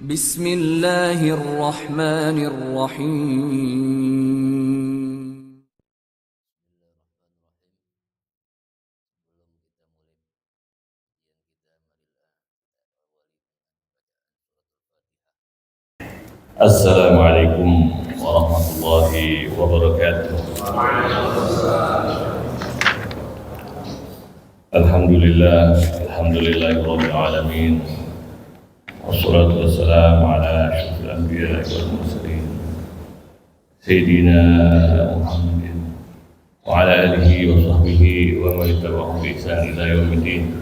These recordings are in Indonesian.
Bismillahirrahmanirrahim. Assalamualaikum warahmatullahi wabarakatuh. Alhamdulillahirabbil alamin. Wassalatu wassalamu ala asyrofil anbiya'i wal mursalin. Sayyidina Muhammadin wa ala alihi wa sahbihi wa man tabi'ahum bi ihsan ila yaumiddin.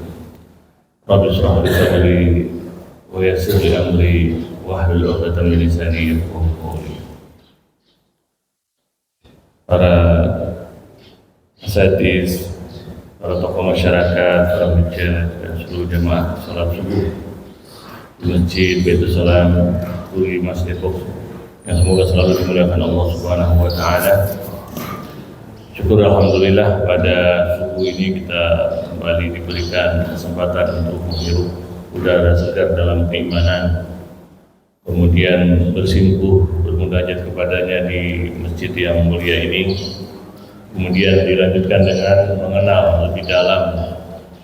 Rabbi shrah li sadri wa yassir li amri wahlul 'uqdatam min lisani yafqahu qawli. Para asatiz, para tokoh masyarakat, para hujjah dan seluruh jamaah salat subuh di Masjid Baitul Salam Puri Mas Depok yang semoga selalu dimuliakan Allah Subhanahu wa taala. Syukur alhamdulillah pada subuh ini kita kembali diberikan kesempatan untuk menghirup udara segar dalam keimanan, kemudian bersimpuh bermunajat kepadanya di masjid yang mulia ini, kemudian dilanjutkan dengan mengenal lebih dalam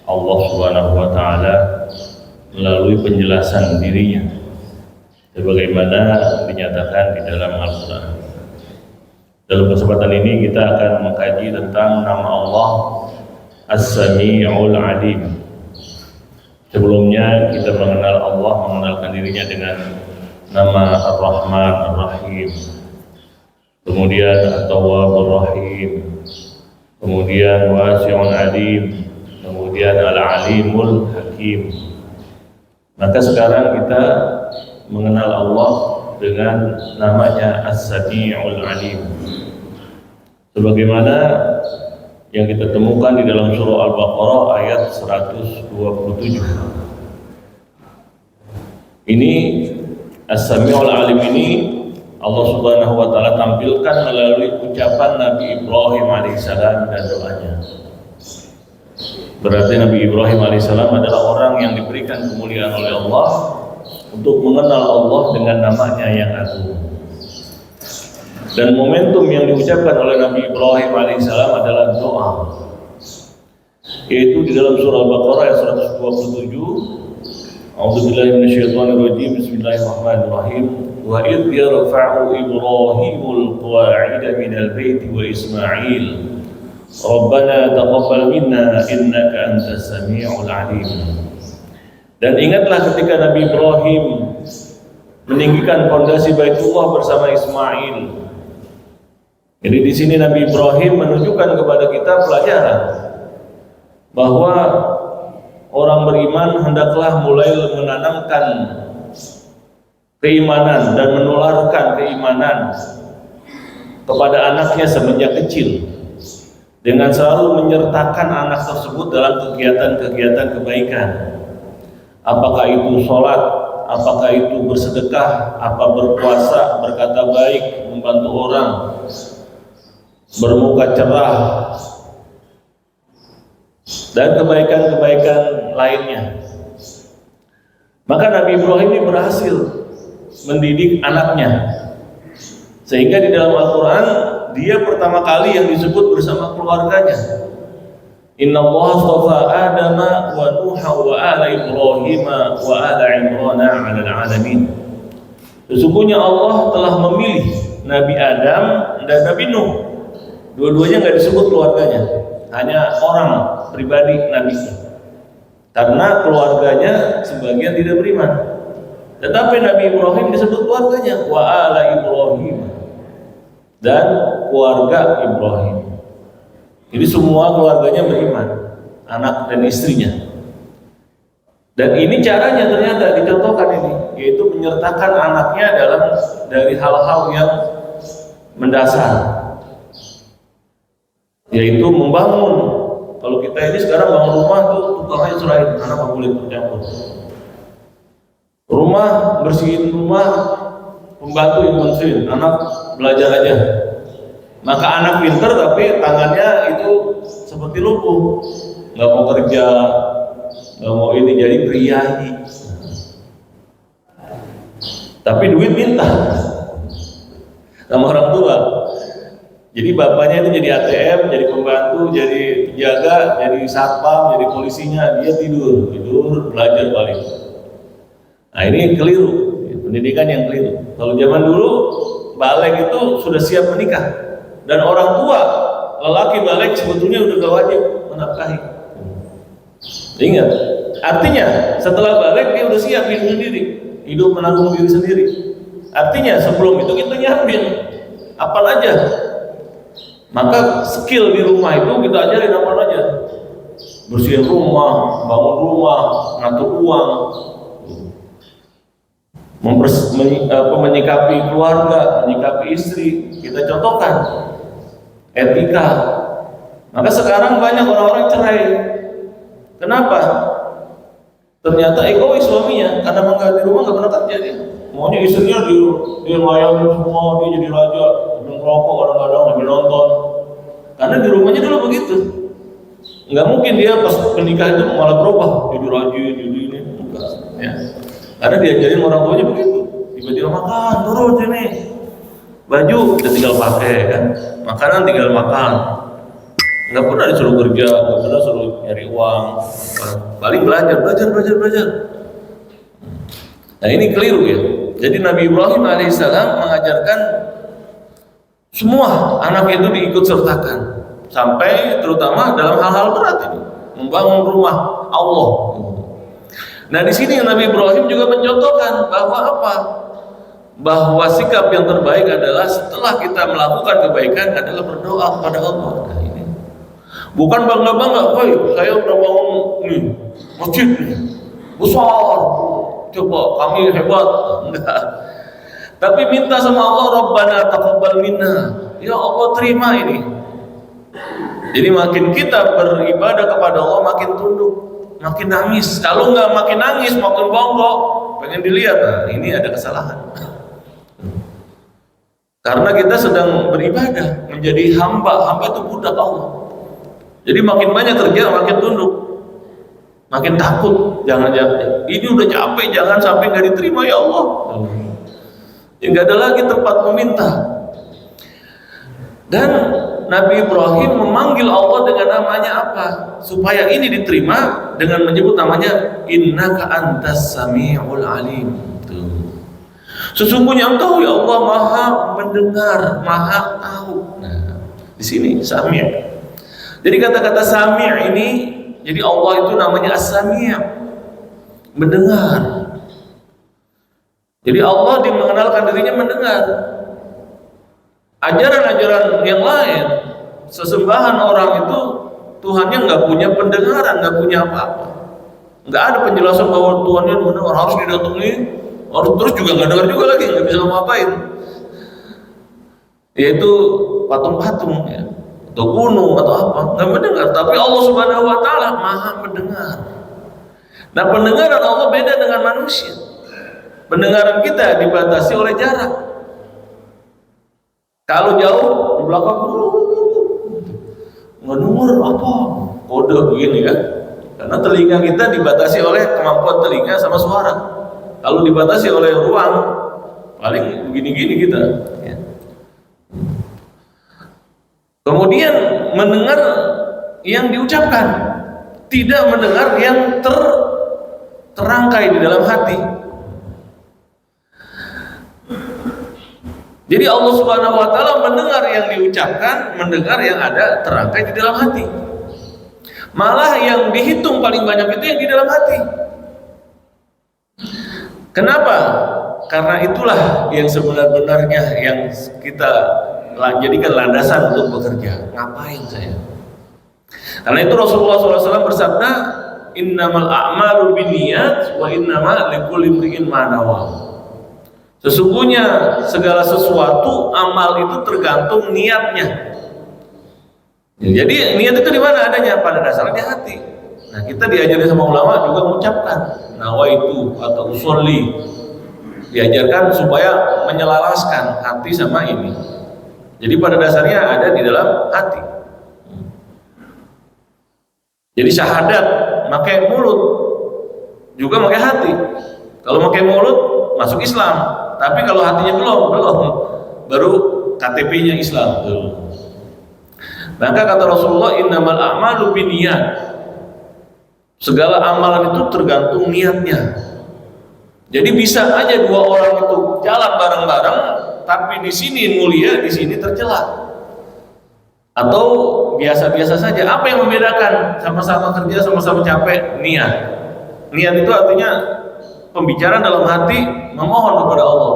Allah Subhanahu wa taala melalui penjelasan dirinya sebagaimana dinyatakan di dalam Al-Qur'an. Dalam kesempatan ini kita akan mengkaji tentang nama Allah As-Sami'ul Alim. Sebelumnya kita mengenal Allah, mengenalkan dirinya dengan nama Ar-Rahman Ar-Rahim, kemudian At-Tawwabur Rahim, kemudian Wasi'un Alim, kemudian Al-Alimul Hakim. Maka sekarang kita mengenal Allah dengan namanya As-Sami'ul Alim, sebagaimana yang kita temukan di dalam surah Al-Baqarah ayat 127. Ini As-Sami'ul Alim ini Allah Subhanahu wa taala tampilkan melalui ucapan Nabi Ibrahim alaihissalam dan doanya. Berarti Nabi Ibrahim alaihissalam adalah orang yang diberikan kemuliaan oleh Allah untuk mengenal Allah dengan namanya yang agung. Dan momentum yang diucapkan oleh Nabi Ibrahim alaihissalam adalah doa, yaitu di dalam surah Al-Baqarah ayat 127. A'udzubillahi minasyaitonirrajim. Bismillahirrahmanirrahim. Wa idh yarfa'u Ibrahimul qawa'ida minal baiti wa Ismail Rabbana taqabbal minna innaka antas sami'ul alim. Dan ingatlah ketika Nabi Ibrahim meninggikan fondasi Baitullah bersama Ismail. Jadi di sini Nabi Ibrahim menunjukkan kepada kita pelajaran bahwa orang beriman hendaklah mulai menanamkan keimanan dan menularkan keimanan kepada anaknya semenjak kecil, dengan selalu menyertakan anak tersebut dalam kegiatan-kegiatan kebaikan. Apakah itu sholat, apakah itu bersedekah, apa berpuasa, berkata baik, membantu orang, bermuka cerah, dan kebaikan-kebaikan lainnya. Maka Nabi Ibrahim ini berhasil mendidik anaknya, sehingga di dalam Al-Quran dia pertama kali yang disebut bersama keluarganya. Inna Allah astafa Adama wa Nuha wa ala Ibrahim wa ala Imran ala alamin. Sesungguhnya Allah telah memilih Nabi Adam dan Nabi Nuh. Dua-duanya nggak disebut keluarganya, hanya orang pribadi Nabi, karena keluarganya sebagian tidak beriman. Tetapi Nabi Ibrahim disebut keluarganya, wa ala Ibrahim, dan keluarga Ibrahim. Jadi semua keluarganya beriman, anak dan istrinya. Dan ini caranya ternyata dicontohkan ini, yaitu menyertakan anaknya dari hal-hal yang mendasar, yaitu membangun. Kalau kita ini sekarang bangun rumah tuh tukangnya serahin, anak nggak boleh tercampur. Rumah, bersihin rumah, pembantu yang bersihin, anak belajar aja. Maka anak pinter tapi tangannya itu seperti lumpuh, nggak mau kerja, nggak mau ini, jadi priayi. tapi duit minta sama orang tua. Jadi bapaknya itu jadi ATM, jadi pembantu, jadi penjaga, jadi satpam, jadi polisinya, dia tidur belajar balik. Nah ini keliru, pendidikan yang keliru. Kalau zaman dulu balik itu sudah siap menikah, dan orang tua lelaki balik sebetulnya udah gak wajib menafkahi. Ingat, artinya setelah balik dia udah siap hidup sendiri, hidup menanggung diri sendiri. Artinya sebelum itu kita nyambil apa aja. Maka skill di rumah itu kita ajarin apa aja. Bersihin rumah, bangun rumah, ngatur uang, menyikapi keluarga, menyikapi istri, kita contohkan etika. Maka sekarang banyak orang-orang cerai. Kenapa? Ternyata egois suaminya, karena di rumah nggak pernah kerja dia. Maunya istrinya dia layani semua, dia jadi raja, ngerokok kadang-kadang lagi nonton. Karena di rumahnya dulu begitu. Nggak mungkin dia pas menikah itu malah berubah, jadi rajin, jadi ini, enggak. Ya. Karena diajarin orang tuanya begitu. Tiba-tiba makan, turun sini. Baju udah tinggal pakai kan, makanan tinggal makan. Nggak pernah disuruh kerja, nggak pernah suruh nyari uang. Paling belajar. Nah ini keliru ya. Jadi Nabi Ibrahim alaihissalam mengajarkan semua anak itu diikut sertakan, sampai terutama dalam hal-hal berat ini, membangun rumah Allah. Nah di sini Nabi Ibrahim juga mencontohkan bahwa apa? Bahwa sikap yang terbaik adalah setelah kita melakukan kebaikan adalah berdoa kepada Allah. Nah ini bukan bangga-bangga, woi saya udah bangun nih masjid nih besar, coba kami hebat. Enggak. Tapi minta sama Allah, Rabbana taqabbal minna. Ya Allah terima ini. Jadi makin kita beribadah kepada Allah makin tunduk, makin nangis. Kalau enggak makin nangis, makin bangga, pengen dilihat. Nah, ini ada kesalahan. Karena kita sedang beribadah, menjadi hamba itu budak Allah. Jadi makin banyak kerja, makin tunduk, makin takut. Jangan ini udah capek, jangan sampai nggak diterima ya Allah. Ya nggak ada lagi tempat meminta. Dan Nabi Ibrahim memanggil Allah dengan namanya apa? Supaya ini diterima dengan menyebut namanya Innaka antas sami'ul alim. Tuh. Sesungguhnya Engkau ya Allah Maha mendengar, Maha tahu. Nah, di sini Sami'. Jadi kata-kata Sami' ini, jadi Allah itu namanya As-Sami', mendengar. Jadi Allah mengenalkan dirinya mendengar. Ajaran-ajaran yang lain, sesembahan orang itu Tuhannya nggak punya pendengaran, nggak punya apa-apa. Nggak ada penjelasan bahwa Tuhannya mendengar, harus didatangi, harus terus juga nggak dengar juga lagi, nggak bisa ngapain. Yaitu patung-patung ya, atau gunung atau apa, nggak mendengar. Tapi Allah Subhanahu Wa Taala Maha mendengar. Nah pendengaran Allah beda dengan manusia. Pendengaran kita dibatasi oleh jarak. Kalau jauh di belakang nggak denger apa kode begini kan, karena telinga kita dibatasi oleh kemampuan telinga sama suara. Kalau dibatasi oleh ruang paling begini-gini kita ya. Kemudian mendengar yang diucapkan, tidak mendengar yang terangkai di dalam hati. Jadi Allah Subhanahu Wa Taala mendengar yang diucapkan, mendengar yang ada terangkai di dalam hati. Malah yang dihitung paling banyak itu yang di dalam hati. Kenapa? Karena itulah yang sebenar-benarnya yang kita jadikan landasan untuk bekerja. Ngapain saya? Karena itu Rasulullah SAW bersabda, Innamal a'malu binniyat wa innamal likulli imri'in ma nawa. Sesungguhnya segala sesuatu amal itu tergantung niatnya. Jadi niat itu di mana adanya? Pada dasarnya hati. Nah kita diajari sama ulama juga mengucapkan nawaitu atau usolli, diajarkan supaya menyelaraskan hati sama ini. Jadi pada dasarnya ada di dalam hati. Jadi syahadat pakai mulut juga pakai hati. Kalau pakai mulut masuk Islam. tapi kalau hatinya belum, baru KTP-nya Islam. Maka kata Rasulullah, innamal a'malu binniyat. Segala amalan itu tergantung niatnya. Jadi bisa aja dua orang itu jalan bareng-bareng, tapi di sini mulia, di sini tercela. Atau biasa-biasa saja. Apa yang membedakan? Sama-sama kerja, sama-sama capek, niat. Niat itu artinya pembicaraan dalam hati, memohon kepada Allah.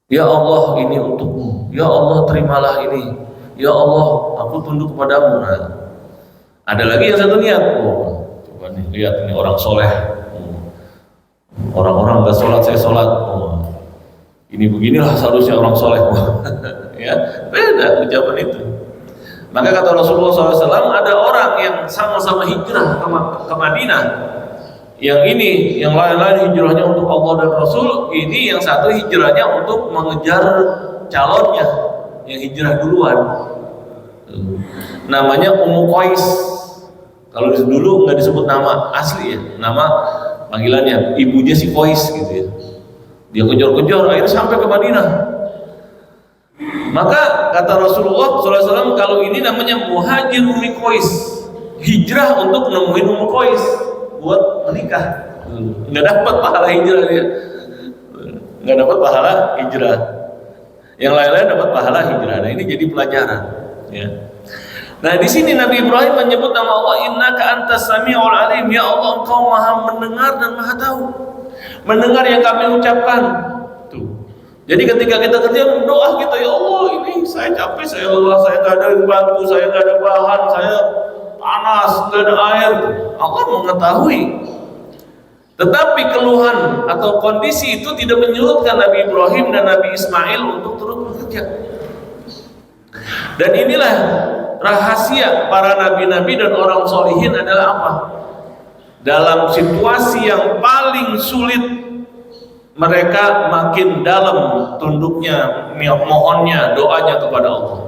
Ya Allah, ini untukmu. Ya Allah, terimalah ini. Ya Allah, aku tunduk kepadamu. Nah, ada lagi yang satu niat. Oh, coba nih, lihat ini orang soleh. Orang-orang nggak sholat, saya sholat. Oh, ini beginilah seharusnya orang soleh. Ya, beda ucapan itu. Maka kata Rasulullah SAW, ada orang yang sama-sama hijrah ke Madinah. Yang ini, yang lain-lain hijrahnya untuk Allah dan Rasul. Ini yang satu hijrahnya untuk mengejar calonnya yang hijrah duluan. Namanya Ummu Qais. Kalau dulu nggak disebut nama asli ya, nama panggilannya, ibunya si Qais gitu ya. Dia kejar-kejar, akhirnya sampai ke Madinah. Maka kata Rasulullah SAW, kalau ini namanya muhajir Ummi Qais, hijrah untuk nemuin Ummu Qais buat menikah. Nggak dapat pahala hijrah dia, nggak dapat pahala hijrah. Yang lain-lain dapat pahala hijrah. Nah, ini jadi pelajaran. Ya. Nah, di sini Nabi Ibrahim menyebut nama Allah, innaka antas sami'ul alim. Ya Allah, Engkau maha mendengar dan maha tahu. Mendengar yang kami ucapkan. Tuh. Jadi ketika kita kerja, doa kita, ya Allah, ini saya capek, saya lelah, saya nggak ada batu, saya nggak ada bahan, saya panas, nggak ada air. Allah mengetahui. Tetapi keluhan atau kondisi itu tidak menyurutkan Nabi Ibrahim dan Nabi Ismail untuk terus bekerja. Dan inilah rahasia para nabi-nabi dan orang solihin adalah apa? Dalam situasi yang paling sulit, mereka makin dalam tunduknya, mohonnya, doanya kepada Allah.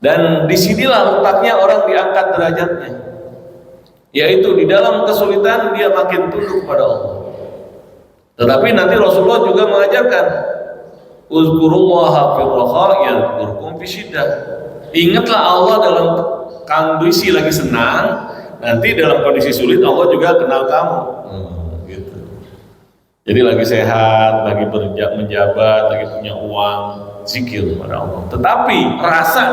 Dan disinilah letaknya orang diangkat derajatnya, yaitu di dalam kesulitan dia makin tunduk kepada Allah. Tetapi nanti Rasulullah juga mengajarkan, uzkurullaha fir raha yadhkurkum fi syiddah. Ingatlah Allah dalam kondisi lagi senang, nanti dalam kondisi sulit Allah juga kenal kamu. Gitu. Jadi lagi sehat, lagi menjabat, lagi punya uang, zikir kepada Allah. Tetapi rasa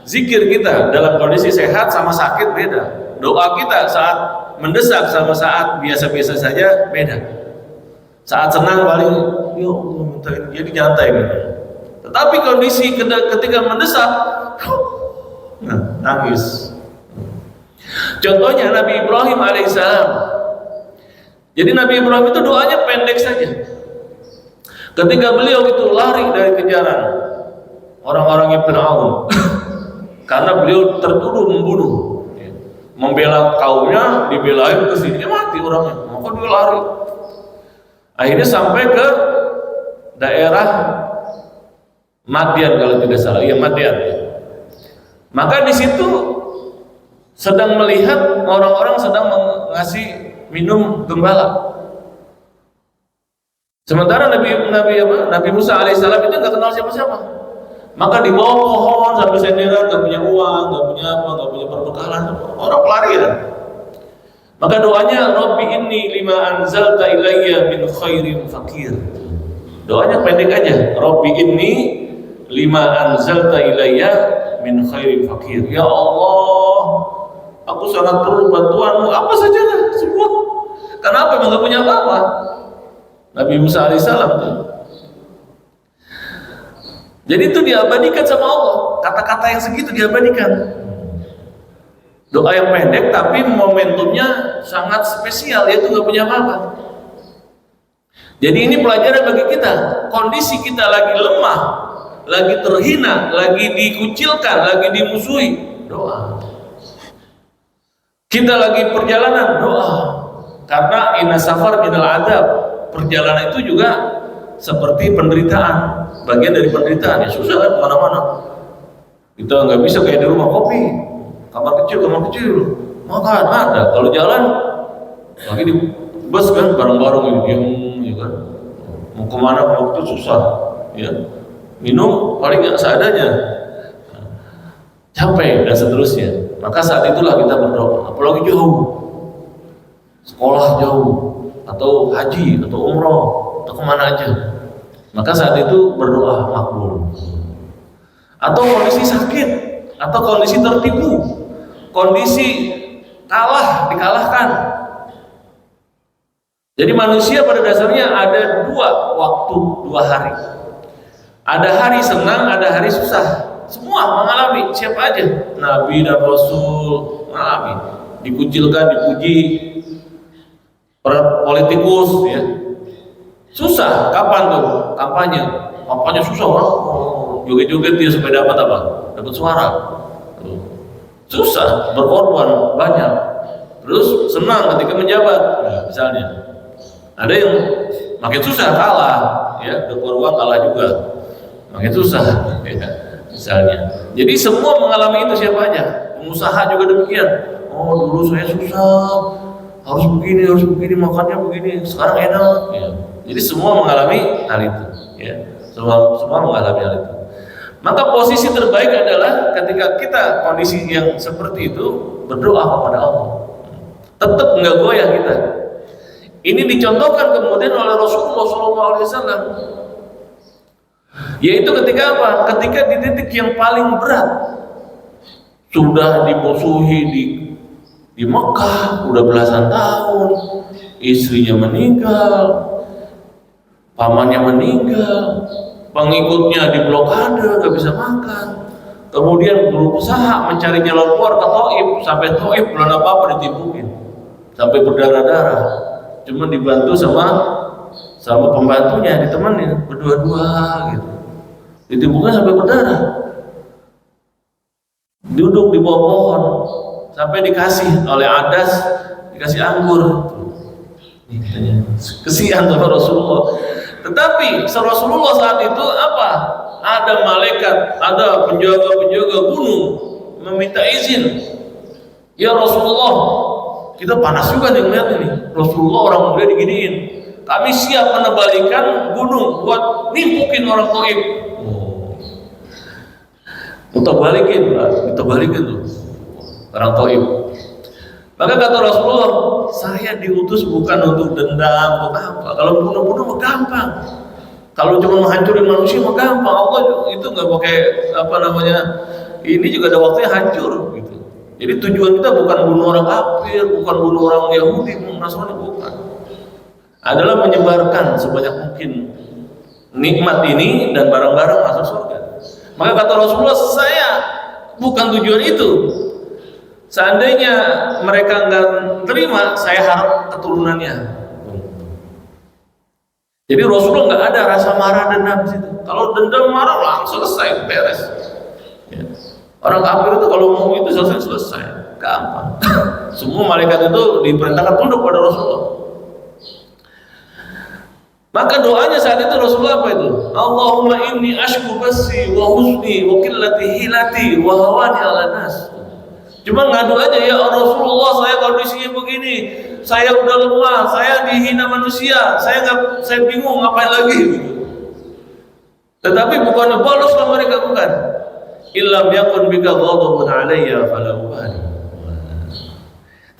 zikir kita dalam kondisi sehat sama sakit beda. Doa kita saat mendesak sama saat biasa-biasa saja beda. Saat senang paling, ya Allah minta ini, jadi nyantai gitu. Tetapi kondisi ketika mendesak, nangis. Contohnya Nabi Ibrahim alaihissalam. Jadi Nabi Ibrahim itu doanya pendek saja. Ketika beliau itu lari dari kejaran orang-orang Fir'aun, karena beliau tertuduh membunuh, membela kaumnya, dibelain ke sini, mati orangnya. Maka dia lari. Akhirnya sampai ke daerah Madian kalau tidak salah, iya Madian. Maka di situ sedang melihat orang-orang sedang mengasih minum gembala. Sementara Nabi Musa alaihissalam itu nggak kenal siapa-siapa. Maka di bawah pohon sambil senderan, nggak punya uang, nggak punya apa, nggak punya perbekalan, orang pelarian. Maka doanya, Rabbi inni lima anzalta ilayya min khairin fakir. Doanya pendek aja, Rabbi inni lima anzalta ilayya min khairin fakir. Ya Allah, aku sangat perlu bantuanmu, apa saja lah, semua. Kenapa emang gak punya apa-apa? Nabi Musa alaihissalam tuh. Jadi itu diabadikan sama Allah, kata-kata yang segitu diabadikan. Doa yang pendek tapi momentumnya sangat spesial, yaitu gak punya apa-apa. Jadi ini pelajaran bagi kita. Kondisi kita lagi lemah, lagi terhina, lagi dikucilkan, lagi dimusuhi, doa. Kita lagi perjalanan, doa. Karena inna safar minal adab, perjalanan itu juga seperti penderitaan, bagian dari penderitaan. Ya susah kan kemana-mana. Kita nggak bisa kayak di rumah, kopi, kamar kecil, makan ada. Kalau jalan lagi di bus kan bareng-bareng, diem, ya kan. kan. Mau kemana waktu susah, ya. Minum paling nggak seadanya, capek dan seterusnya. Maka saat itulah kita berdoa. Apalagi jauh, sekolah jauh, atau haji, atau umroh, atau kemana aja. Maka saat itu berdoa makbul. Atau kondisi sakit, atau kondisi tertipu, kondisi dikalahkan. Jadi manusia pada dasarnya ada dua hari. Ada hari senang, ada hari susah. Semua mengalami, siapa aja, Nabi dan Rasul mengalami, dikucilkan, dipuji, politikus, ya. Susah, kapan tuh? Kampanye susah, orang joget-joget dia supaya dapat apa? Dapat suara. Susah, berkorban banyak. Terus senang ketika menjabat, nah, misalnya. Ada yang makin susah kalah, ya, berkorban kalah juga, makin susah, ya, misalnya. Jadi semua mengalami itu, siapa aja. Pengusaha juga demikian. Oh, dulu saya susah, harus begini, makannya begini. Sekarang enak, ya. Jadi semua mengalami hal itu, ya. Semua mengalami hal itu. Maka posisi terbaik adalah ketika kita kondisi yang seperti itu berdoa kepada Allah. Tetap nggak goyah kita. Ini dicontohkan kemudian oleh Rasulullah SAW. Yaitu ketika apa? Ketika di titik yang paling berat, sudah dimusuhi di Mekah, udah belasan tahun, istrinya meninggal, pamannya meninggal, pengikutnya diblokade, nggak bisa makan. Kemudian berusaha mencari jalan keluar ke Taif, sampai Taif belum apa-apa ditipukin, sampai berdarah-darah. Cuma dibantu sama pembantunya, ditemenin berdua-dua gitu. Ditipukan sampai berdarah. Duduk di bawah pohon sampai dikasih oleh Adas, dikasih anggur. Kesian sama Rasulullah. Tetapi Rasulullah saat itu apa? Ada malaikat, ada penjaga gunung meminta izin. Ya Rasulullah, kita panas juga nih melihat ini. Rasulullah orang muda diginiin. Kami siap menebalikan gunung buat nimpukin orang Taif. Kita balikin tuh orang Taif. Maka kata Rasulullah, saya diutus bukan untuk dendam, untuk apa. Kalau bunuh-bunuh mah gampang. Kalau cuma menghancurin manusia mah gampang. Allah itu nggak pakai ini juga ada waktunya hancur gitu. Jadi tujuan kita bukan bunuh orang kafir, bukan bunuh orang Yahudi, Nasrani, bukan. Adalah menyebarkan sebanyak mungkin nikmat ini dan barang-barang masuk surga. Maka kata Rasulullah, saya bukan tujuan itu. Seandainya mereka nggak terima, saya harap keturunannya. Jadi Rasulullah nggak ada rasa marah dendam di situ. Kalau dendam marah langsung selesai, beres. Ya. Orang kafir itu kalau mau itu selesai, gampang. Semua malaikat itu diperintahkan tunduk pada Rasulullah. Maka doanya saat itu Rasulullah apa itu? Allahumma inni ashku basi wa huzni wa qillati hilati wa hawani ala nas. Cuma ngadu aja, ya Rasulullah, saya kondisinya begini, saya udah lemah, saya dihina manusia, saya bingung ngapain lagi gitu. Tetapi bukannya baloslah mereka, bukan. Illam yakun bika ghadabun alayya fala ubali.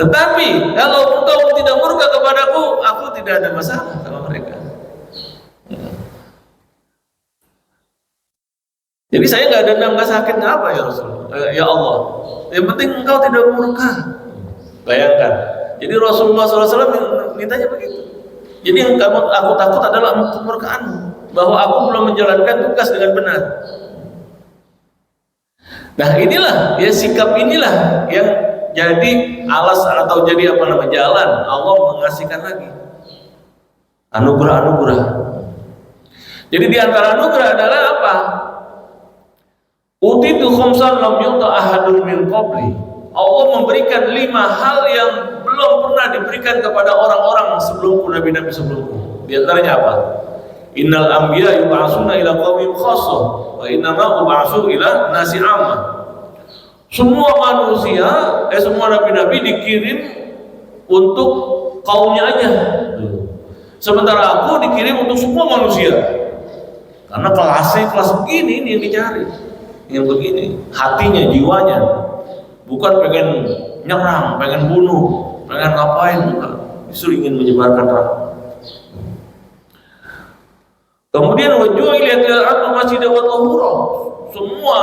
Tetapi kalau engkau tidak murka kepadaku, aku tidak ada masalah sama mereka. Jadi saya nggak dendam, nggak sakit, nggak apa ya Rasulullah, ya Allah. Yang penting engkau tidak murka. Bayangkan. Jadi Rasulullah SAW mintanya begitu. Jadi yang aku takut adalah kemurkaanmu, bahwa aku belum menjalankan tugas dengan benar. Nah inilah ya, sikap inilah yang jadi alasan atau jadi jalan Allah mengasihkan lagi anugerah-anugerah. Jadi di antara anugerah adalah apa? Utitu khamsan lam yu'ta ahadun min qabli. Allah memberikan 5 hal yang belum pernah diberikan kepada orang-orang sebelumku, nabi-nabi sebelumku. Di antaranya apa? Innal anbiya yub'atsuna ila qaumihim khassah wa innama ub'atsu ila nasi 'ammah. Semua manusia, semua nabi-nabi dikirim untuk kaumnya aja. Sementara aku dikirim untuk semua manusia. Karena kelasnya kelas begini ini yang dicari. Yang begini, hatinya, jiwanya. Bukan pengen nyerang, pengen bunuh, pengen ngapain, bukan. Justru ingin menyebarkan rahmat. Kemudian waju'ilat al-ardu masjidan wa tahura. Semua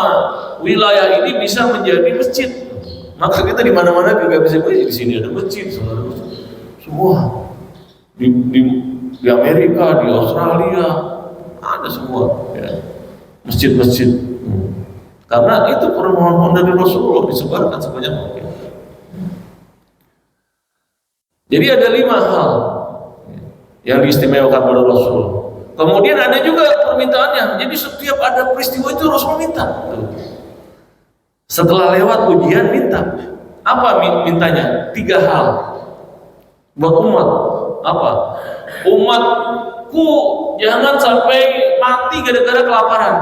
wilayah ini bisa menjadi masjid. Maka kita di mana-mana juga bisa di sini ada masjid, semua di Amerika, di Australia ada semua ya, masjid-masjid. Karena itu permohonan dari Rasulullah disebarkan sebanyak mungkin. Jadi ada 5 hal yang diistimewakan oleh Rasul. Kemudian ada juga permintaannya. Jadi setiap ada peristiwa itu Rasul minta. Setelah lewat ujian minta. Apa mintanya? 3 hal buat umat. Apa? Umatku jangan sampai mati gara-gara kelaparan.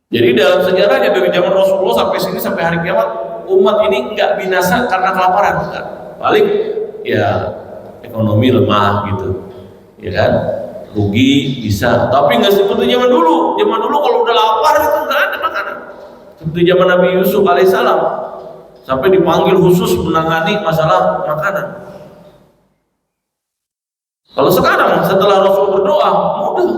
Jadi dalam sejarahnya dari zaman Rasulullah sampai sini sampai hari kiamat, umat ini nggak binasa karena kelaparan. Enggak. Paling ya ekonomi lemah gitu, ya kan? Rugi bisa, tapi nggak seperti zaman dulu. Zaman dulu kalau udah lapar itu nggak ada makanan. Seperti zaman Nabi Yusuf alaihissalam sampai dipanggil khusus menangani masalah makanan. Kalau sekarang setelah Rasul berdoa mudah.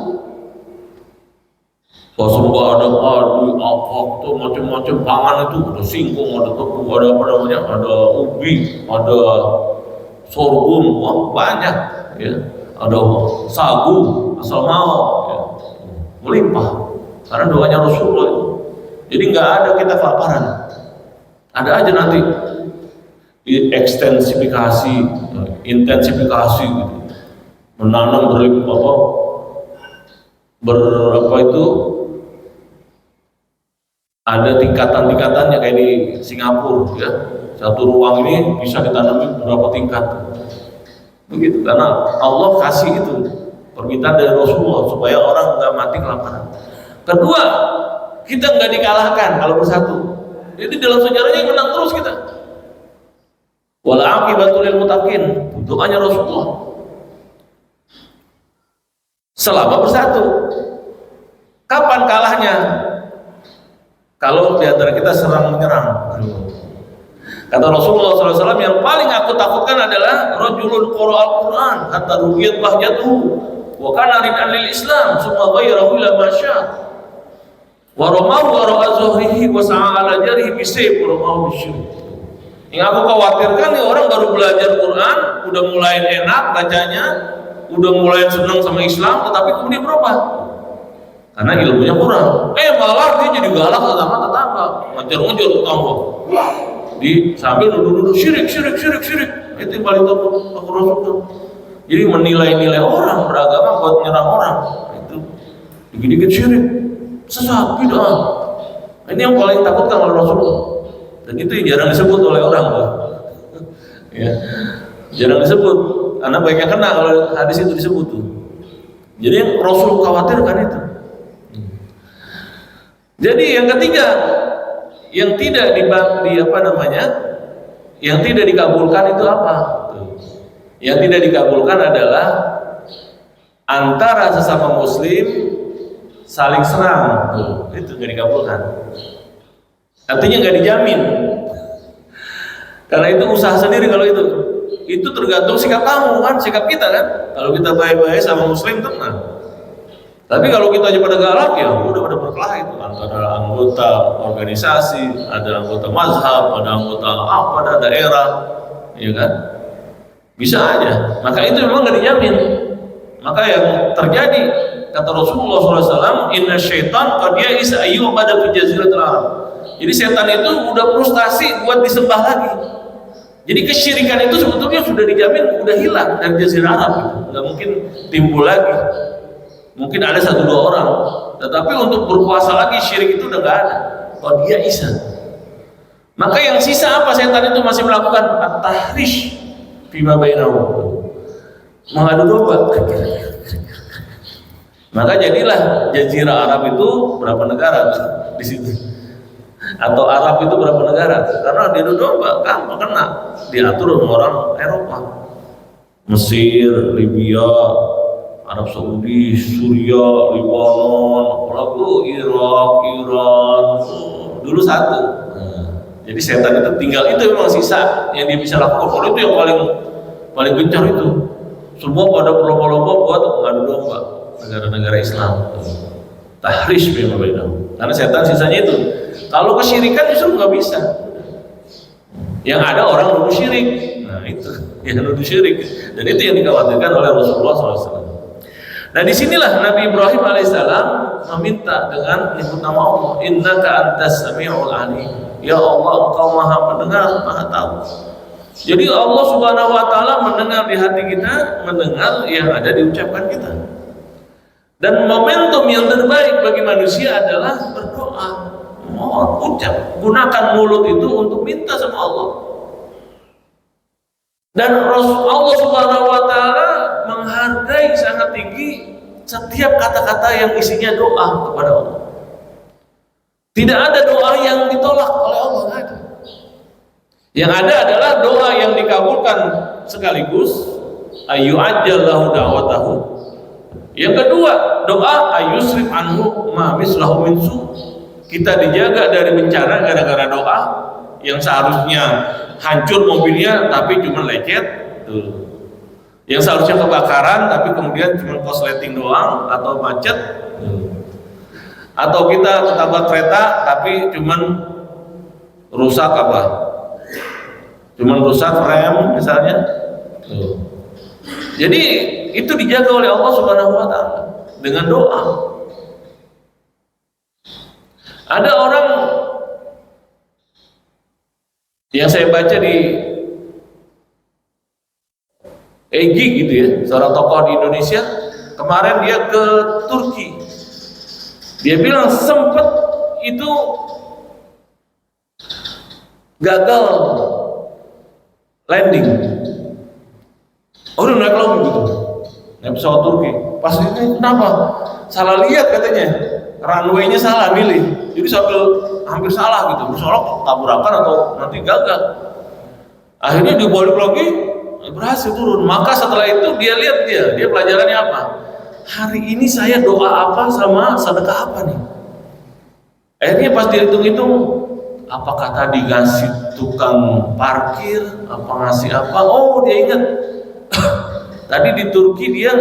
Semua ada padi, apa tuh macam-macam pangan itu, ada singkong, ada tepung, ada apa namanya, ada ubi, ada sorghum, wah banyak, ya. Ada sagu, asal mau, ya. Melimpah, karena doanya Rasulullah itu. Jadi nggak ada kita kelaparan, ada aja nanti ekstensifikasi, intensifikasi, gitu. Menanam berapa itu. Ada tingkatan-tingkatannya kayak di Singapura ya. Satu ruang ini bisa ditanami berapa tingkat. Begitu karena Allah kasih itu permintaan dari Rasulullah supaya orang nggak mati kelaparan. Kedua, kita nggak dikalahkan kalau bersatu. Jadi dalam sejarahnya menang terus kita. Wal aqibatu lil muttaqin. Doanya Rasulullah. Selama bersatu. Kapan kalahnya? Kalau di antara kita serang menyerang. Kata Rasulullah SAW, yang paling aku takutkan adalah rajulun qara'al Quran hatta ruhiyat bahjatuhu wa kana rid'an lil Islam summa ghayrahu ila masya wa ramahu wara'a zuhrihi wa sa'a ala jarihi bisayf wa ramahu bisyurk. Yang aku khawatirkan nih orang baru belajar Quran, udah mulai enak bacanya, udah mulai senang sama Islam, tetapi kemudian berubah. Karena ilmunya kurang, malah dia jadi galak sama tetangga, ngejar-ngejar tetangga, sambil nuduh-nuduh syirik, itu yang paling takut Rasul. Jadi menilai-nilai orang beragama buat menyerang orang, itu dikit-dikit syirik, sesat, bid'ah. Ini yang paling takutkan oleh Rasulullah, dan itu yang jarang disebut oleh orang, ya, jarang disebut, karena banyak yang kena kalau hadis itu disebut tuh. Jadi yang Rasul khawatirkan itu. Jadi yang ketiga, yang tidak yang tidak dikabulkan itu apa? Yang tidak dikabulkan adalah antara sesama Muslim saling serang, itu nggak dikabulkan. Artinya nggak dijamin, karena itu usaha sendiri kalau itu tergantung sikap kamu kan, sikap kita kan. Kalau kita baik-baik sama Muslim tenang. Tapi kalau kita aja pada galak ya udah pada berkelahi itu antara anggota organisasi, ada anggota mazhab, ada anggota apa, ada daerah, ya kan? Bisa aja. Maka itu memang nggak dijamin. Maka yang terjadi kata Rasulullah SAW, inna syaitan qad ya'isa ayyuha pada fi jaziratil Arab. Jadi setan itu udah frustasi buat disembah lagi. Jadi kesyirikan itu sebetulnya sudah dijamin, udah hilang dari jazirah Arab itu. Nggak mungkin timbul lagi. Mungkin ada 1-2 orang, tetapi untuk berpuasa lagi syirik itu udah nggak ada. Kalau dia isa, maka yang sisa apa? Setan itu masih melakukan at-tahrish bima bainahu, mengadu domba. Maka jadilah jazirah Arab itu berapa negara di situ, atau Arab itu berapa negara? Karena diadu domba gampang kena, diatur sama orang Eropa. Mesir, Libya, Arab Saudi, Suriah, Lebanon, apalagi Irak, Iran, dulu satu. Jadi setan itu tinggal itu memang sisa yang dia bisa lakukan. Kalau itu yang paling gencar itu. Semua pada berlomba-lomba buat mengadu domba negara-negara Islam. Tahrish memang. Karena setan sisanya itu. Kalau kesyirikan justru nggak bisa. Yang ada orang nuduh syirik. Nah itu yang nuduh syirik. Dan itu yang dikhawatirkan oleh Rasulullah SAW. Nah disinilah Nabi Ibrahim alaihissalam meminta dengan menyebut nama Allah. Innaka antas sami'ul alim. Ya Allah, Engkau maha mendengar, maha tahu. Jadi Allah Subhanahu wa taala mendengar di hati kita, mendengar yang ada diucapkan kita. Dan momentum yang terbaik bagi manusia adalah berdoa, mohon, ucap, gunakan mulut itu untuk minta sama Allah. Dan Allah Subhanahu wa taala menghargai sangat tinggi setiap kata-kata yang isinya doa kepada Allah. Tidak ada doa yang ditolak oleh Allah, nggak ada. Yang ada adalah doa yang dikabulkan sekaligus ayu ajallahu da'watahu. Yang kedua, doa ayusrif anhu ma mislahu min su. Kita dijaga dari bencana gara-gara doa yang seharusnya hancur mobilnya tapi cuma lecet tuh. Yang seharusnya kebakaran tapi kemudian cuma korsleting doang atau macet. Atau kita ketabrak kereta tapi cuman rusak apa? Cuman rusak rem misalnya. Jadi itu dijaga oleh Allah Subhanahu wa taala dengan doa. Ada orang yang saya baca di Egi gitu ya, seorang tokoh di Indonesia, kemarin dia ke Turki. Dia bilang sempat itu gagal landing. Udah naik lagi gitu, naik pesawat Turki. Pas ini kenapa? Salah lihat katanya, runway-nya salah milih. Jadi sambil hampir salah gitu, misalnya tabrakan atau nanti gagal. Akhirnya dia balik lagi, berhasil turun. Maka setelah itu dia lihat dia pelajarannya apa? Hari ini saya doa apa sama sedekah apa nih? Akhirnya pas dihitung-hitung, apakah tadi ngasih tukang parkir, apa ngasih apa? Oh dia ingat, tadi di Turki dia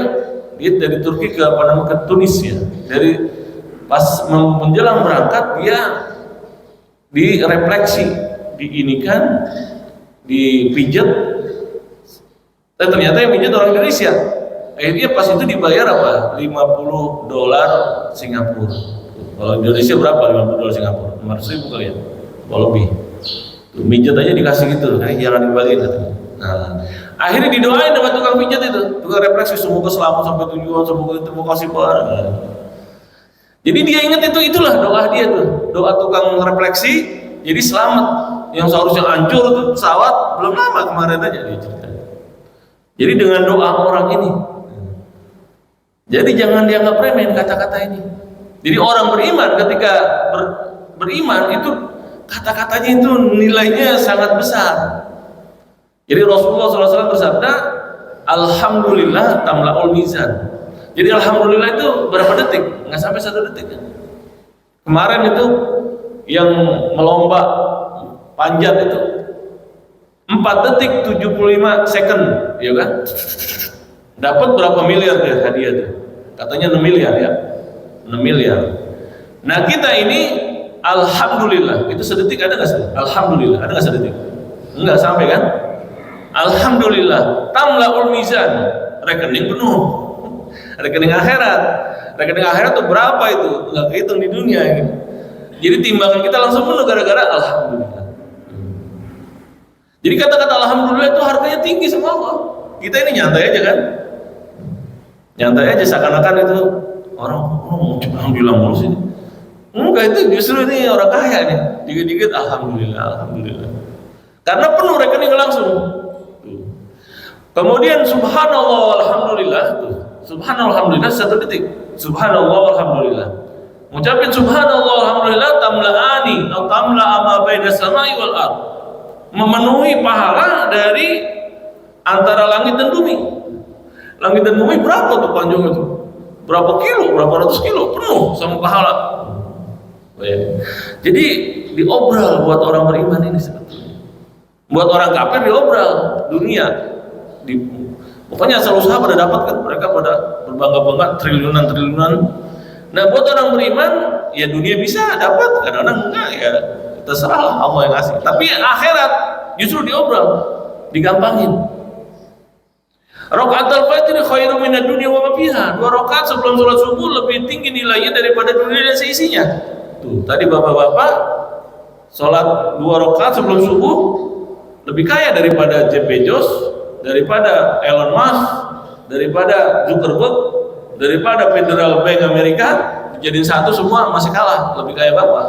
dari Turki ke apa namanya, ke Tunisia. Dari pas menjelang berangkat dia direfleksi, diinikan, dipijat. Dan ternyata yang pijat orang Indonesia. Akhirnya pas itu dibayar apa? $50 Singapura. Kalau Indonesia berapa? $50 Singapura? 500.000 kali ya? Kalau lebih. Tuh, mijat aja dikasih gitu, jangan dibagiin. Nah, akhirnya didoain sama tukang pijat itu, tukang refleksi, semoga selamat sampai tujuan, semoga terima kasih Pak. Jadi dia ingat itulah doa dia tuh, doa tukang refleksi, jadi selamat. Yang seharusnya hancur tuh pesawat belum lama kemarin aja dia cerita. Jadi dengan doa orang ini. Jadi jangan dianggap remeh kata-kata ini. Jadi orang beriman ketika beriman itu kata-katanya itu nilainya sangat besar. Jadi Rasulullah SAW bersabda, Alhamdulillah tamla'ul mizan. Jadi Alhamdulillah itu berapa detik? Nggak sampai 1 detik. Kemarin itu yang melomba panjat itu 4 detik 75 second, ya kan? Dapat berapa miliar deh hadiah tuh? Katanya 6 miliar ya. 6 miliar. Nah kita ini Alhamdulillah, itu sedetik ada nggak sih? Alhamdulillah, ada nggak sedetik? Enggak sampai kan? Alhamdulillah, tamla'ul mizan, rekening penuh. Rekening akhirat. Rekening akhirat tuh berapa itu? Enggak kehitung di dunia ini. Jadi timbangan kita langsung penuh gara-gara Alhamdulillah. Jadi kata-kata Alhamdulillah itu harganya tinggi sama Allah. Kita ini nyantai aja kan? Nyantai aja seakan-akan itu orang Alhamdulillah mulu sih. Enggak, itu justru ini orang kaya nih. Dikit-dikit Alhamdulillah, Alhamdulillah. Karena penuh rekening langsung. Kemudian Subhanallah Alhamdulillah tuh. Subhanallah Alhamdulillah 1 detik. Subhanallah Alhamdulillah. Ngucapin Subhanallah Alhamdulillah tamla'ani atau tamla'a ma baina samai wal ardh. Memenuhi pahala dari antara langit dan bumi. Langit dan bumi berapa tuh panjang itu? Berapa kilo, berapa ratus kilo, penuh sama pahala. Jadi diobral buat orang beriman ini sebetulnya. Buat orang kafir diobral dunia. Pokoknya asal usaha pada dapat kan, mereka pada berbangga-bangga triliunan. Nah buat orang beriman ya dunia bisa dapat, kadang-kadang enggak ya terserah Allah yang ngasih. Tapi akhirat justru diobral, digampangin. Rakaatul fajr khairum minad dunya wa ma fiha. 2 rakaat sebelum salat subuh lebih tinggi nilainya daripada dunia dan seisinya. Tuh, tadi bapak-bapak salat 2 rakaat sebelum subuh lebih kaya daripada Jeff Bezos, daripada Elon Musk, daripada Zuckerberg, daripada Federal Bank Amerika. Jadiin satu semua masih kalah, lebih kaya bapak.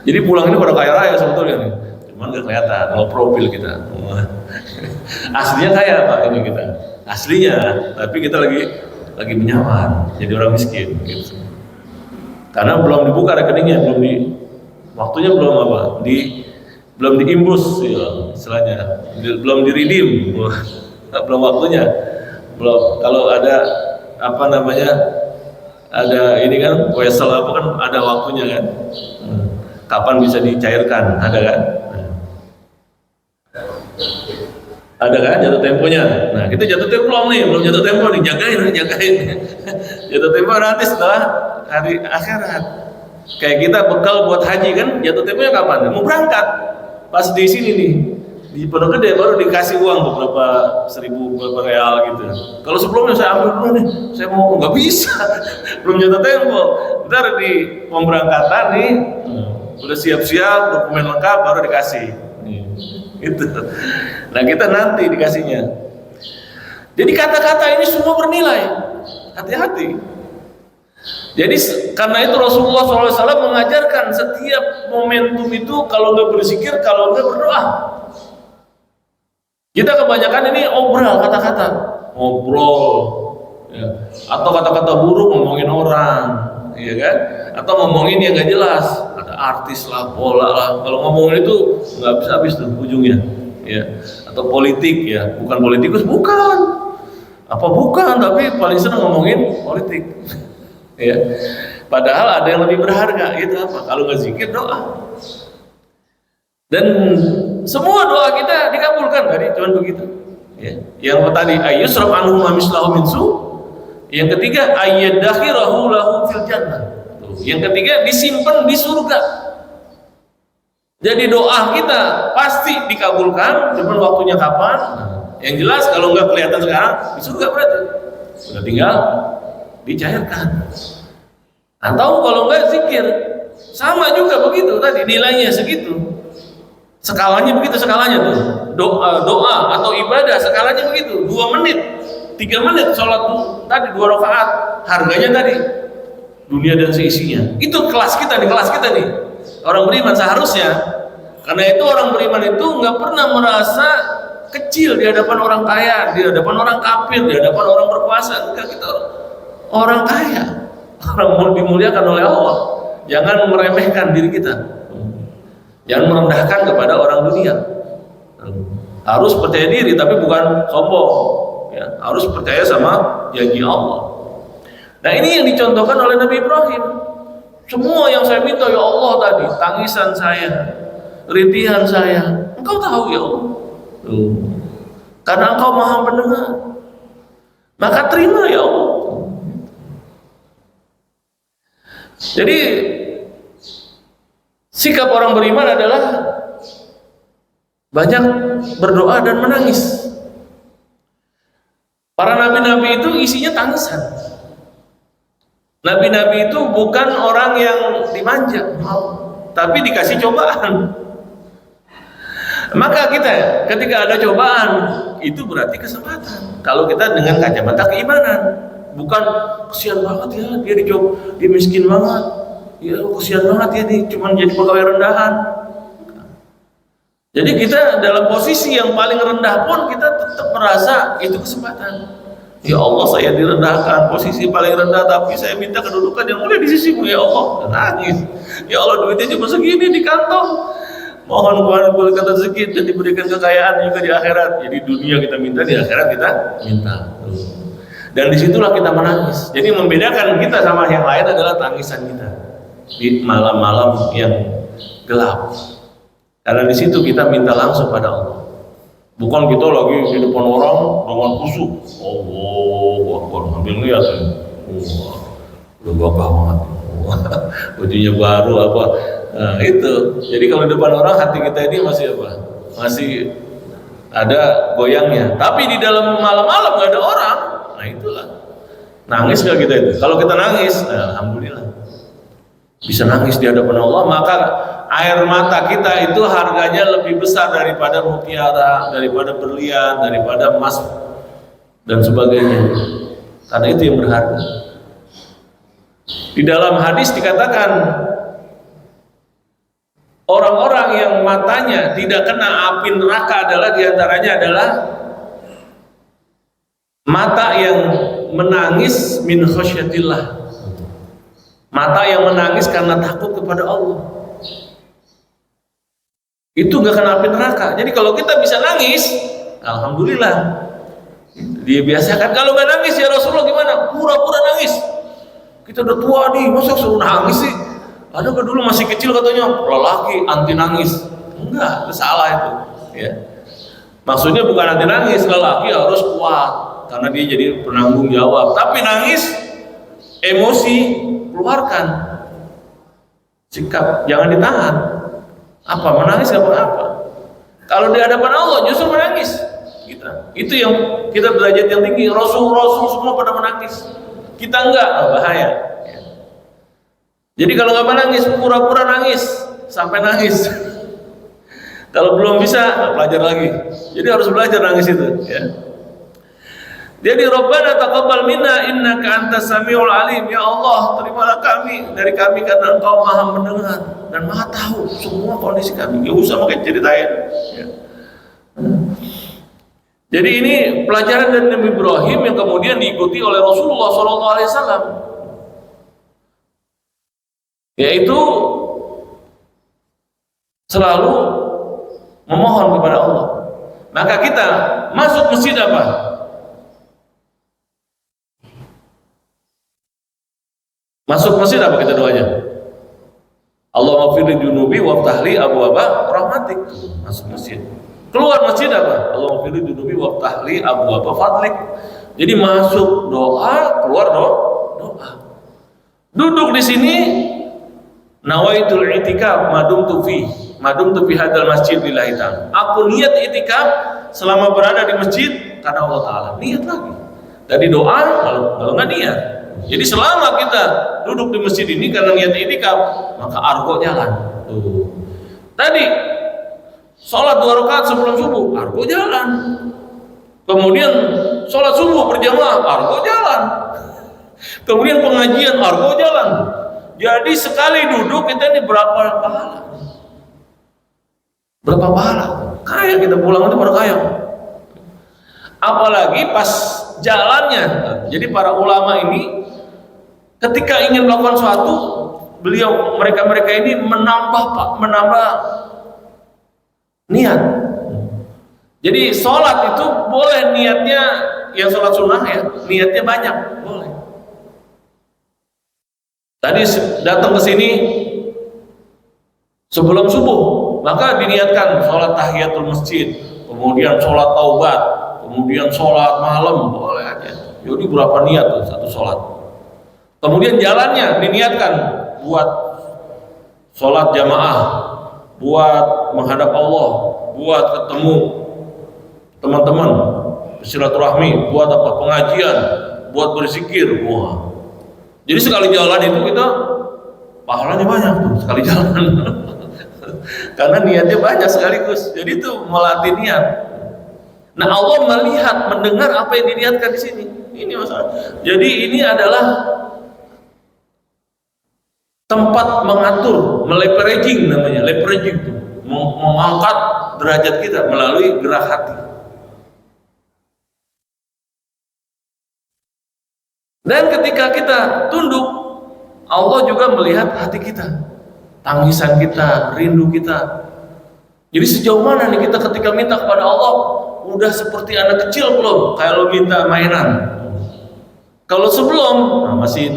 Jadi pulang ini pada kaya raya sebetulnya nih. Cuman nggak kelihatan, no profil kita. Aslinya kaya pak ini kita, aslinya, tapi kita lagi menyamar, jadi orang miskin. Gitu. Karena belum dibuka rekeningnya, waktunya belum belum diimbus, ya, istilahnya, belum diredeem, belum waktunya, belum. Kalau ada ada ini kan, wesel apa kan, ada waktunya kan, kapan bisa dicairkan, ada kan? Ada kan jatuh temponya. Nah kita jatuh tempo belum jatuh tempo nih, jagain. Jatuh tempo nanti setelah hari akhirat. Kayak kita bekal buat haji kan, jatuh temponya kapan? Mau berangkat. Pas di sini nih, di Pondok Gede baru dikasih uang beberapa real gitu. Kalau sebelumnya saya ambil dulu nih, saya mau nggak bisa, belum jatuh tempo. Ntar di pemberangkatan nih, udah siap-siap, dokumen lengkap baru dikasih. Itu. Nah kita nanti dikasihnya. Jadi kata-kata ini semua bernilai. Hati-hati. Jadi karena itu Rasulullah SAW mengajarkan setiap momentum itu kalau nggak berzikir, kalau nggak berdoa. Kita kebanyakan ini obral kata-kata, ngobrol, ya. Atau kata-kata buruk ngomongin orang, ya kan? Atau ngomongin yang nggak jelas. Artis lah, bola lah, kalau ngomongin itu nggak habis-habis tuh ujungnya, ya. Atau politik ya, bukan politikus, bukan, tapi paling senang ngomongin politik, ya. Padahal ada yang lebih berharga, itu apa? Kalau nggak zikir, doa. Dan semua doa kita dikabulkan tadi, cuman begitu. Ya. Yang tadi ayyusraf anhu ma mislahu min su, yang ketiga ayyadakhirahu lahu fil jannah. Yang ketiga disimpan di surga. Jadi doa kita pasti dikabulkan, cuman waktunya kapan? Yang jelas kalau nggak kelihatan sekarang di surga berarti sudah tinggal dicairkan. Atau kalau nggak zikir, sama juga begitu tadi nilainya segitu. Skalanya begitu tuh. Doa atau ibadah skalanya begitu. 2 menit, 3 menit sholat tuh tadi 2 rakaat, harganya tadi dunia dan seisinya. Itu kelas kita nih. Orang beriman seharusnya. Karena itu orang beriman itu nggak pernah merasa kecil di hadapan orang kaya, di hadapan orang kafir, di hadapan orang berkuasa. Enggak, kita orang kaya, orang dimuliakan oleh Allah. Jangan meremehkan diri kita. Jangan merendahkan kepada orang dunia. Harus percaya diri, tapi bukan sombong. Ya, harus percaya sama janji Allah. Nah ini yang dicontohkan oleh Nabi Ibrahim. Semua yang saya minta ya Allah tadi, tangisan saya, rintihan saya, Engkau tahu ya Allah. Karena Engkau Maha Pendengar, maka terima ya Allah. Jadi sikap orang beriman adalah banyak berdoa dan menangis. Para nabi-nabi itu isinya tangisan. Nabi-nabi itu bukan orang yang dimanja, tapi dikasih cobaan. Maka kita ketika ada cobaan itu berarti kesempatan. Kalau kita dengan kacamata keimanan, bukan kesian banget ya dia dicoba, dia miskin banget, ya kesian banget ya dia cuma jadi pegawai rendahan. Jadi kita dalam posisi yang paling rendah pun kita tetap merasa itu kesempatan. Ya Allah, saya direndahkan, posisi paling rendah, tapi saya minta kedudukan yang mulia di sisimu ya Allah. Dan nangis. Ya Allah, duitnya cuma segini di kantong. Mohon Tuhan diberikan rezeki dan diberikan kekayaan juga di akhirat. Jadi dunia kita minta, di akhirat kita minta. Dan disitulah kita menangis. Jadi membedakan kita sama yang lain adalah tangisan kita di malam-malam yang gelap. Karena di situ kita minta langsung pada Allah. Bukan kita lagi di depan orang dengan kusuk. Oh, ambil lihat. Udah gagah banget. Bajunya baru apa? Nah, itu. Jadi kalau di depan orang hati kita ini masih apa? Masih ada goyangnya. Tapi di dalam malam-malam nggak ada orang. Nah itulah. Nangis gak kita itu? Kalau kita nangis, nah, alhamdulillah. Bisa nangis di hadapan Allah, maka air mata kita itu harganya lebih besar daripada mutiara, daripada berlian, daripada emas dan sebagainya. Karena itu yang berharga. Di dalam hadis dikatakan orang-orang yang matanya tidak kena api neraka adalah diantaranya adalah mata yang menangis min khasyatillah, mata yang menangis karena takut kepada Allah. Itu gak kena api neraka. Jadi kalau kita bisa nangis, alhamdulillah. Dia biasakan. Kalau gak nangis ya Rasulullah gimana? Pura-pura nangis. Kita udah tua nih, masa suruh nangis sih? Ada gak dulu masih kecil katanya lelaki anti nangis? Enggak, itu salah itu. Ya. Maksudnya bukan anti nangis, lelaki harus kuat karena dia jadi penanggung jawab. Tapi nangis, emosi keluarkan, sikap jangan ditahan. Apa menangis gak apa-apa. Kalau di hadapan Allah justru menangis. Itu yang kita belajar yang tinggi. Rasul-rasul semua pada menangis. Kita enggak, bahaya. Jadi kalau nggak menangis, pura-pura nangis sampai nangis. Kalau belum bisa, belajar lagi. Jadi harus belajar nangis itu. Ya. Jadi Rabbana taqabbal minna innaka antas samiul alim. Ya Allah, terimalah kami dari kami karena Engkau Maha mendengar dan Maha tahu semua kondisi kami. Gak usah pakai ceritain. Ya. Jadi ini pelajaran dari Nabi Ibrahim yang kemudian diikuti oleh Rasulullah SAW, yaitu selalu memohon kepada Allah. Maka kita masuk masjid apa? Masuk masjid apa kita doanya? Allahumma firli junubi waftahli abwaaba rahmatik. Masuk masjid. Keluar masjid apa? Allahumma firli junubi waftahli abwaaba fadlik. Jadi masuk doa, keluar doa. Duduk di sini nawaitul i'tikaf madumtu fi hadzal masjid lillahi ta'ala. Aku niat i'tikaf selama berada di masjid karena Allah Taala. Niat lagi. Tadi doa, kalau enggak niat. Jadi selama kita duduk di masjid ini karena niat i'tikaf, maka argo jalan. Tuh. Tadi sholat 2 rakaat sebelum subuh, argo jalan. Kemudian sholat subuh berjamaah, argo jalan. Kemudian pengajian, argo jalan. Jadi sekali duduk kita ini berapa pahala? Berapa pahala? Kaya kita pulang itu pada kaya. Apalagi pas jalannya. Jadi para ulama ini ketika ingin melakukan sesuatu, mereka ini menambah niat. Jadi sholat itu boleh niatnya yang sholat sunnah ya, niatnya banyak, boleh. Tadi datang ke sini sebelum subuh, maka diniatkan sholat tahiyatul masjid, kemudian sholat taubat, kemudian sholat malam, boleh aja. Jadi berapa niat tuh satu sholat. Kemudian jalannya diniatkan buat sholat jamaah, buat menghadap Allah, buat ketemu teman-teman, silaturahmi, buat apa? Pengajian, buat berzikir, wah. Jadi sekali jalan itu kita pahalanya banyak tuh sekali jalan. Karena niatnya banyak sekaligus. Jadi itu melatih niat. Nah Allah melihat, mendengar apa yang diniatkan di sini. Ini masalah. Jadi ini adalah tempat mengatur, meleveraging namanya, leveraging itu, mengangkat derajat kita melalui gerak hati. Dan ketika kita tunduk, Allah juga melihat hati kita, tangisan kita, rindu kita. Jadi sejauh mana nih kita ketika minta kepada Allah, udah seperti anak kecil belum? Kayak lo minta mainan. Kalau sebelum, nah masih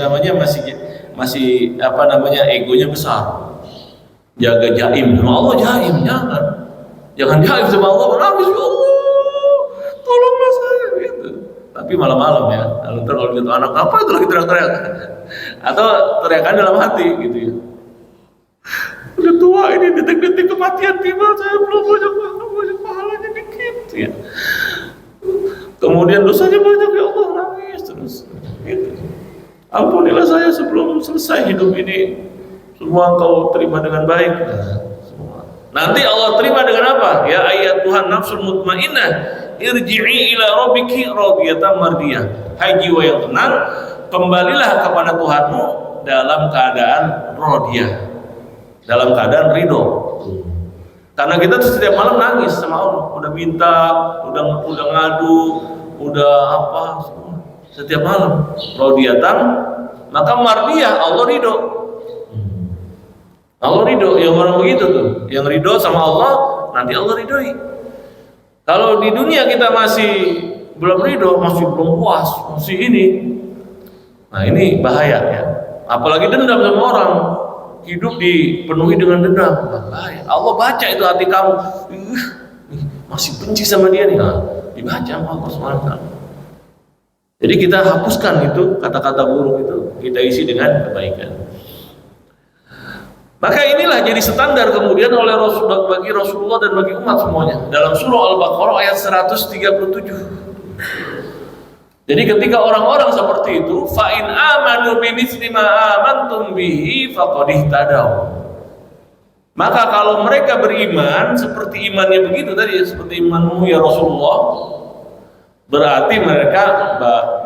apa namanya, egonya besar. Jaga jaim sama Allah, jaim jangan jaim sama Allah, menangis, ya Allah tolonglah saya gitu. Tapi malam-malam ya, kalau lihat anak apa itu lagi teriak-teriak, atau teriakan dalam hati gitu ya. Udah tua ini, detik-detik kematian tiba, saya belum banyak pahalanya dikit ya. Kemudian dosanya banyak, ya Allah, nangis terus gitu. Ampunilah saya sebelum selesai hidup ini, semua Engkau terima dengan baik. Nanti Allah terima dengan apa? Ya ayat Tuhan nafsul mutmainnah, irji'i ila rabbiki radiyatan mardiyah. Hai jiwa yang tenang, kembalilah kepada Tuhanmu dalam keadaan radiyah, dalam keadaan ridho. Karena kita tuh setiap malam nangis sama Allah, udah minta, udah ngadu, udah apa, setiap malam radiyatan, maka mardiyah, Allah ridho. Allah ridho, yang orang begitu tuh, yang ridho sama Allah, nanti Allah ridhoi. Kalau di dunia kita masih belum ridho, masih belum puas, masih ini, nah ini bahaya ya. Apalagi dendam sama orang, hidup dipenuhi dengan dendam, bahaya. Allah baca itu hati kamu, masih benci sama dia nih, nah, dibaca sama Allah SWT. Jadi kita hapuskan itu kata-kata buruk itu, kita isi dengan kebaikan. Maka inilah jadi standar kemudian oleh bagi Rasulullah dan bagi umat semuanya. Dalam surah Al-Baqarah ayat 137. Jadi ketika orang-orang seperti itu, fa in amanu bimitsli ma amantum bihi faqad ihtadaw. Maka kalau mereka beriman seperti imannya begitu tadi, seperti imanmu ya Rasulullah, berarti mereka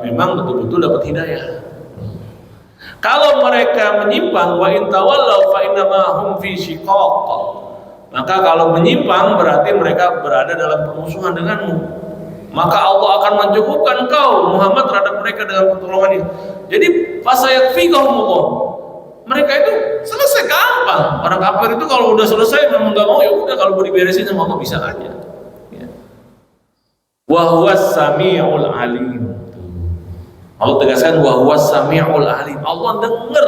memang betul-betul dapat hidayah. Kalau mereka menyimpang, wa in tawallaw fa innama hum fi shiqaq. Maka kalau menyimpang berarti mereka berada dalam permusuhan denganmu. Maka Allah akan mencukupkan kau Muhammad terhadap mereka dengan pertolongannya. Jadi fasayakfikahumullah. Mereka itu selesai gampang. Orang kafir itu kalau udah selesai memang enggak mau, ya udah, kalau mau diberesin sama Allah bisa aja. Ya. Wa huwas samiul alim. Allah tegaskan wa huwas samiul alim. Allah dengar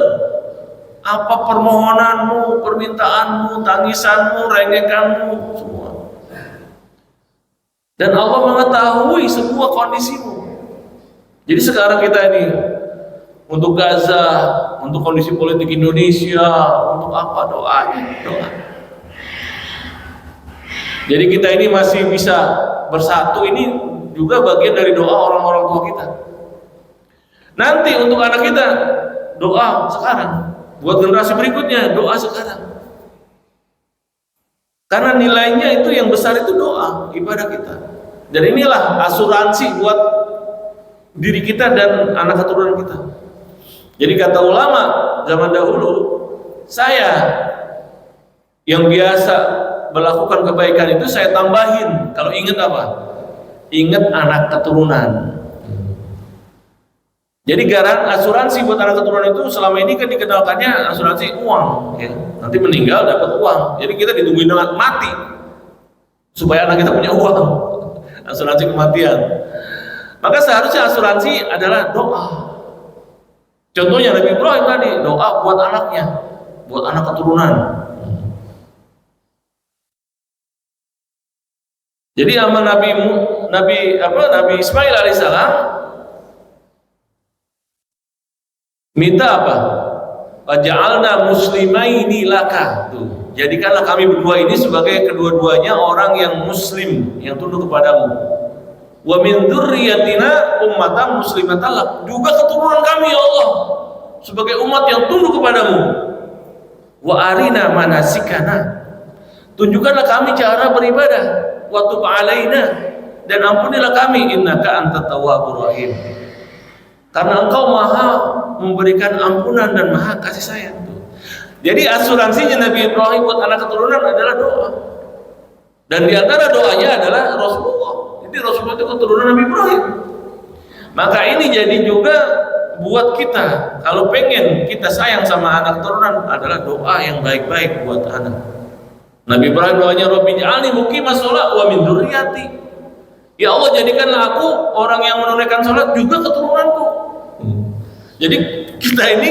apa permohonanmu, permintaanmu, tangisanmu, rengekanmu, semua. Dan Allah mengetahui semua kondisimu. Jadi sekarang kita ini untuk Gaza, untuk kondisi politik Indonesia, untuk apa, doa. Jadi kita ini masih bisa bersatu, ini juga bagian dari doa orang-orang tua kita. Nanti untuk anak kita, doa sekarang. Buat generasi berikutnya, doa sekarang. Karena nilainya itu yang besar itu doa, ibadah kita. Dan inilah asuransi buat diri kita dan anak keturunan kita. Jadi kata ulama zaman dahulu, saya yang biasa melakukan kebaikan itu saya tambahin, kalau ingat apa? Ingat anak keturunan. Jadi asuransi buat anak keturunan itu selama ini kan dikenalkannya asuransi uang, ya. Nanti meninggal dapat uang. Jadi kita ditungguin dengan mati supaya anak kita punya uang. Asuransi kematian. Maka seharusnya asuransi adalah doa. Contohnya Nabi Ibrahim tadi, doa buat anaknya, buat anak keturunan. Jadi sama Nabi Ismail alaihissalam minta apa? Waja'alna muslimaini laka. Tuh, jadikanlah kami berdua ini sebagai kedua-duanya orang yang muslim, yang tunduk kepadamu. Wa min dzurriyyatina ummatan muslimatan lak. Juga keturunan kami ya Allah sebagai umat yang tunduk kepadamu. Wa arina manasikana. Tunjukkanlah kami cara beribadah. Wa tub alaina, dan ampunilah kami, innaka antat tawwabur rahim. Karena Engkau Maha memberikan ampunan dan Maha kasih sayang. Jadi asuransinya Nabi Ibrahim buat anak keturunan adalah doa. Dan di antara doanya adalah Rasulullah. Jadi Rasulullah itu keturunan Nabi Ibrahim. Maka ini jadi juga buat kita, kalau pengen kita sayang sama anak keturunan, adalah doa yang baik-baik buat anak. Nabi Ibrahim doanya, Rabbi ij'alni muqimas shalah wa min dzurriyyati. Ya Allah, jadikanlah aku orang yang menunaikan salat juga keturunanku. Jadi kita ini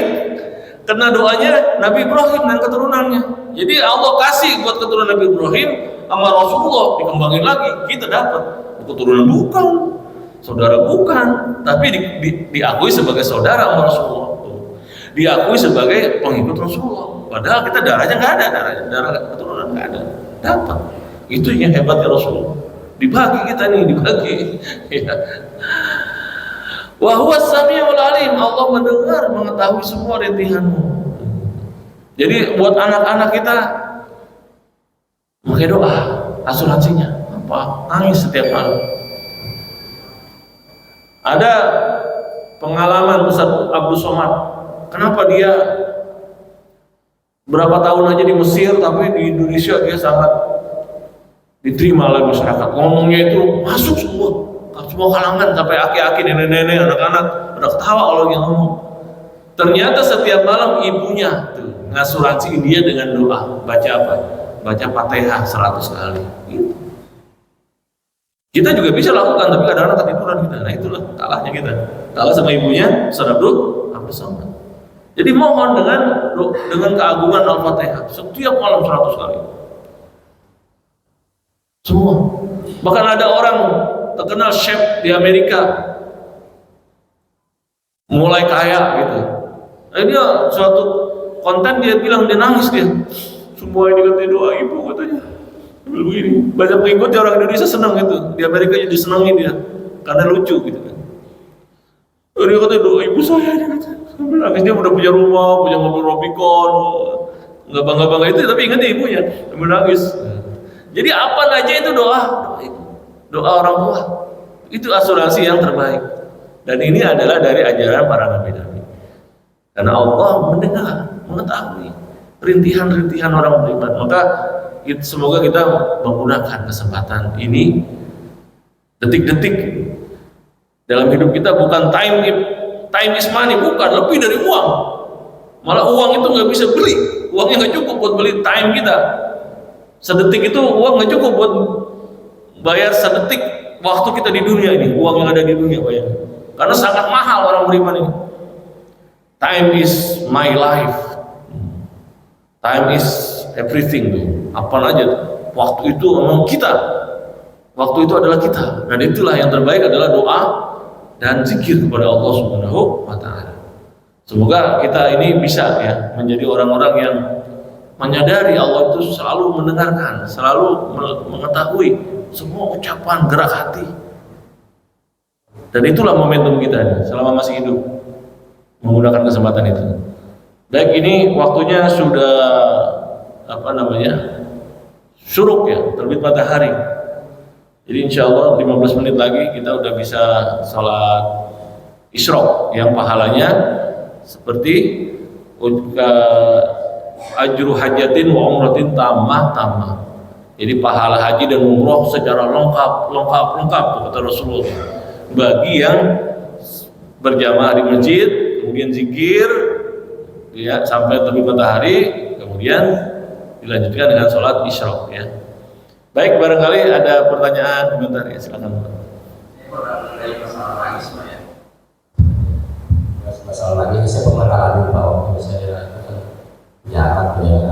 kena doanya Nabi Ibrahim dan keturunannya. Jadi Allah kasih buat keturunan Nabi Ibrahim sama Rasulullah, dikembangin lagi, kita dapat keturunan bukan, saudara bukan, tapi diakui sebagai saudara sama Rasulullah, diakui sebagai pengikut Rasulullah. Padahal kita darahnya nggak ada, darah keturunan nggak ada, dapat. Itu yang hebatnya Rasulullah. Dibagi kita nih, dibagi. Ya. Wa huwas samiul alim, Allah mendengar, mengetahui semua rintihanmu. Jadi buat anak-anak kita pakai doa, asuransinya apa? Nangis setiap malam. Ada pengalaman Ustaz Abdul Somad. Kenapa dia berapa tahun aja di Mesir, tapi di Indonesia dia sangat diterima oleh masyarakat. Ngomongnya itu masuk semua kalangan, sampai aki-aki, nenek-nenek, anak-anak pada ketawa kalau dia ngomong. Ternyata setiap malam ibunya tuh ngasuransiin dia dengan doa. Baca apa? Baca Fatihah 100 kali. Gitu. Kita juga bisa lakukan, tapi kadang-kadang ketiduran kita. Nah itulah kalahnya kita. Kalah sama ibunya, Ustaz Abdul Somad. Jadi mohon dengan keagungan Al-Fatihah setiap malam 100 kali. Semua. Bahkan ada orang terkenal chef di Amerika, mulai kaya gitu. Nah, dia suatu konten dia bilang dia nangis dia. Semua ini katanya doa ibu katanya. Begini. Banyak pengikutnya orang Indonesia senang itu. Di Amerika jadi senangin dia karena lucu gitu kan. Dia katanya doa ibu saya ini katanya. Sambil nangis, dia udah punya rumah, punya mobil Robicon, nggak bangga-bangga itu, tapi ingat ibunya sambil nangis. Jadi apa aja itu doa orang tua. Itu asuransi yang terbaik. Dan ini adalah dari ajaran para nabi-nabi. Karena Allah mendengar, mengetahui rintihan-rintihan orang beriman. Maka semoga kita menggunakan kesempatan ini, detik-detik dalam hidup kita. Bukan time is money, bukan, lebih dari uang. Malah uang itu nggak bisa beli, uangnya nggak cukup buat beli time kita. Sedetik itu uang nggak cukup buat bayar sedetik waktu kita di dunia ini, uang yang ada di dunia bayar. Karena sangat mahal orang beriman ini. Time is my life. Time is everything tuh. Apa aja waktu itu memang kita. Waktu itu adalah kita. Dan itulah yang terbaik adalah doa dan zikir kepada Allah Subhanahu wa taala. Semoga kita ini bisa ya menjadi orang-orang yang menyadari Allah itu selalu mendengarkan, selalu mengetahui semua ucapan, gerak hati. Dan itulah momentum kita selama masih hidup, menggunakan kesempatan itu. Baik, ini waktunya sudah syuruk ya, terbit matahari. Jadi insya Allah 15 menit lagi kita udah bisa sholat isyraq yang pahalanya seperti ajru hajatin wa umratin tamah. Jadi pahala haji dan umroh secara lengkap kata Rasulullah. Bagi yang berjamaah di masjid, kemudian zikir ya sampai terbit matahari, kemudian dilanjutkan dengan sholat isyraq ya. Baik, barangkali ada pertanyaan, komentar ya, silakan. Masalah lagi saya pernah ngalamin bahwa misalnya jahat ya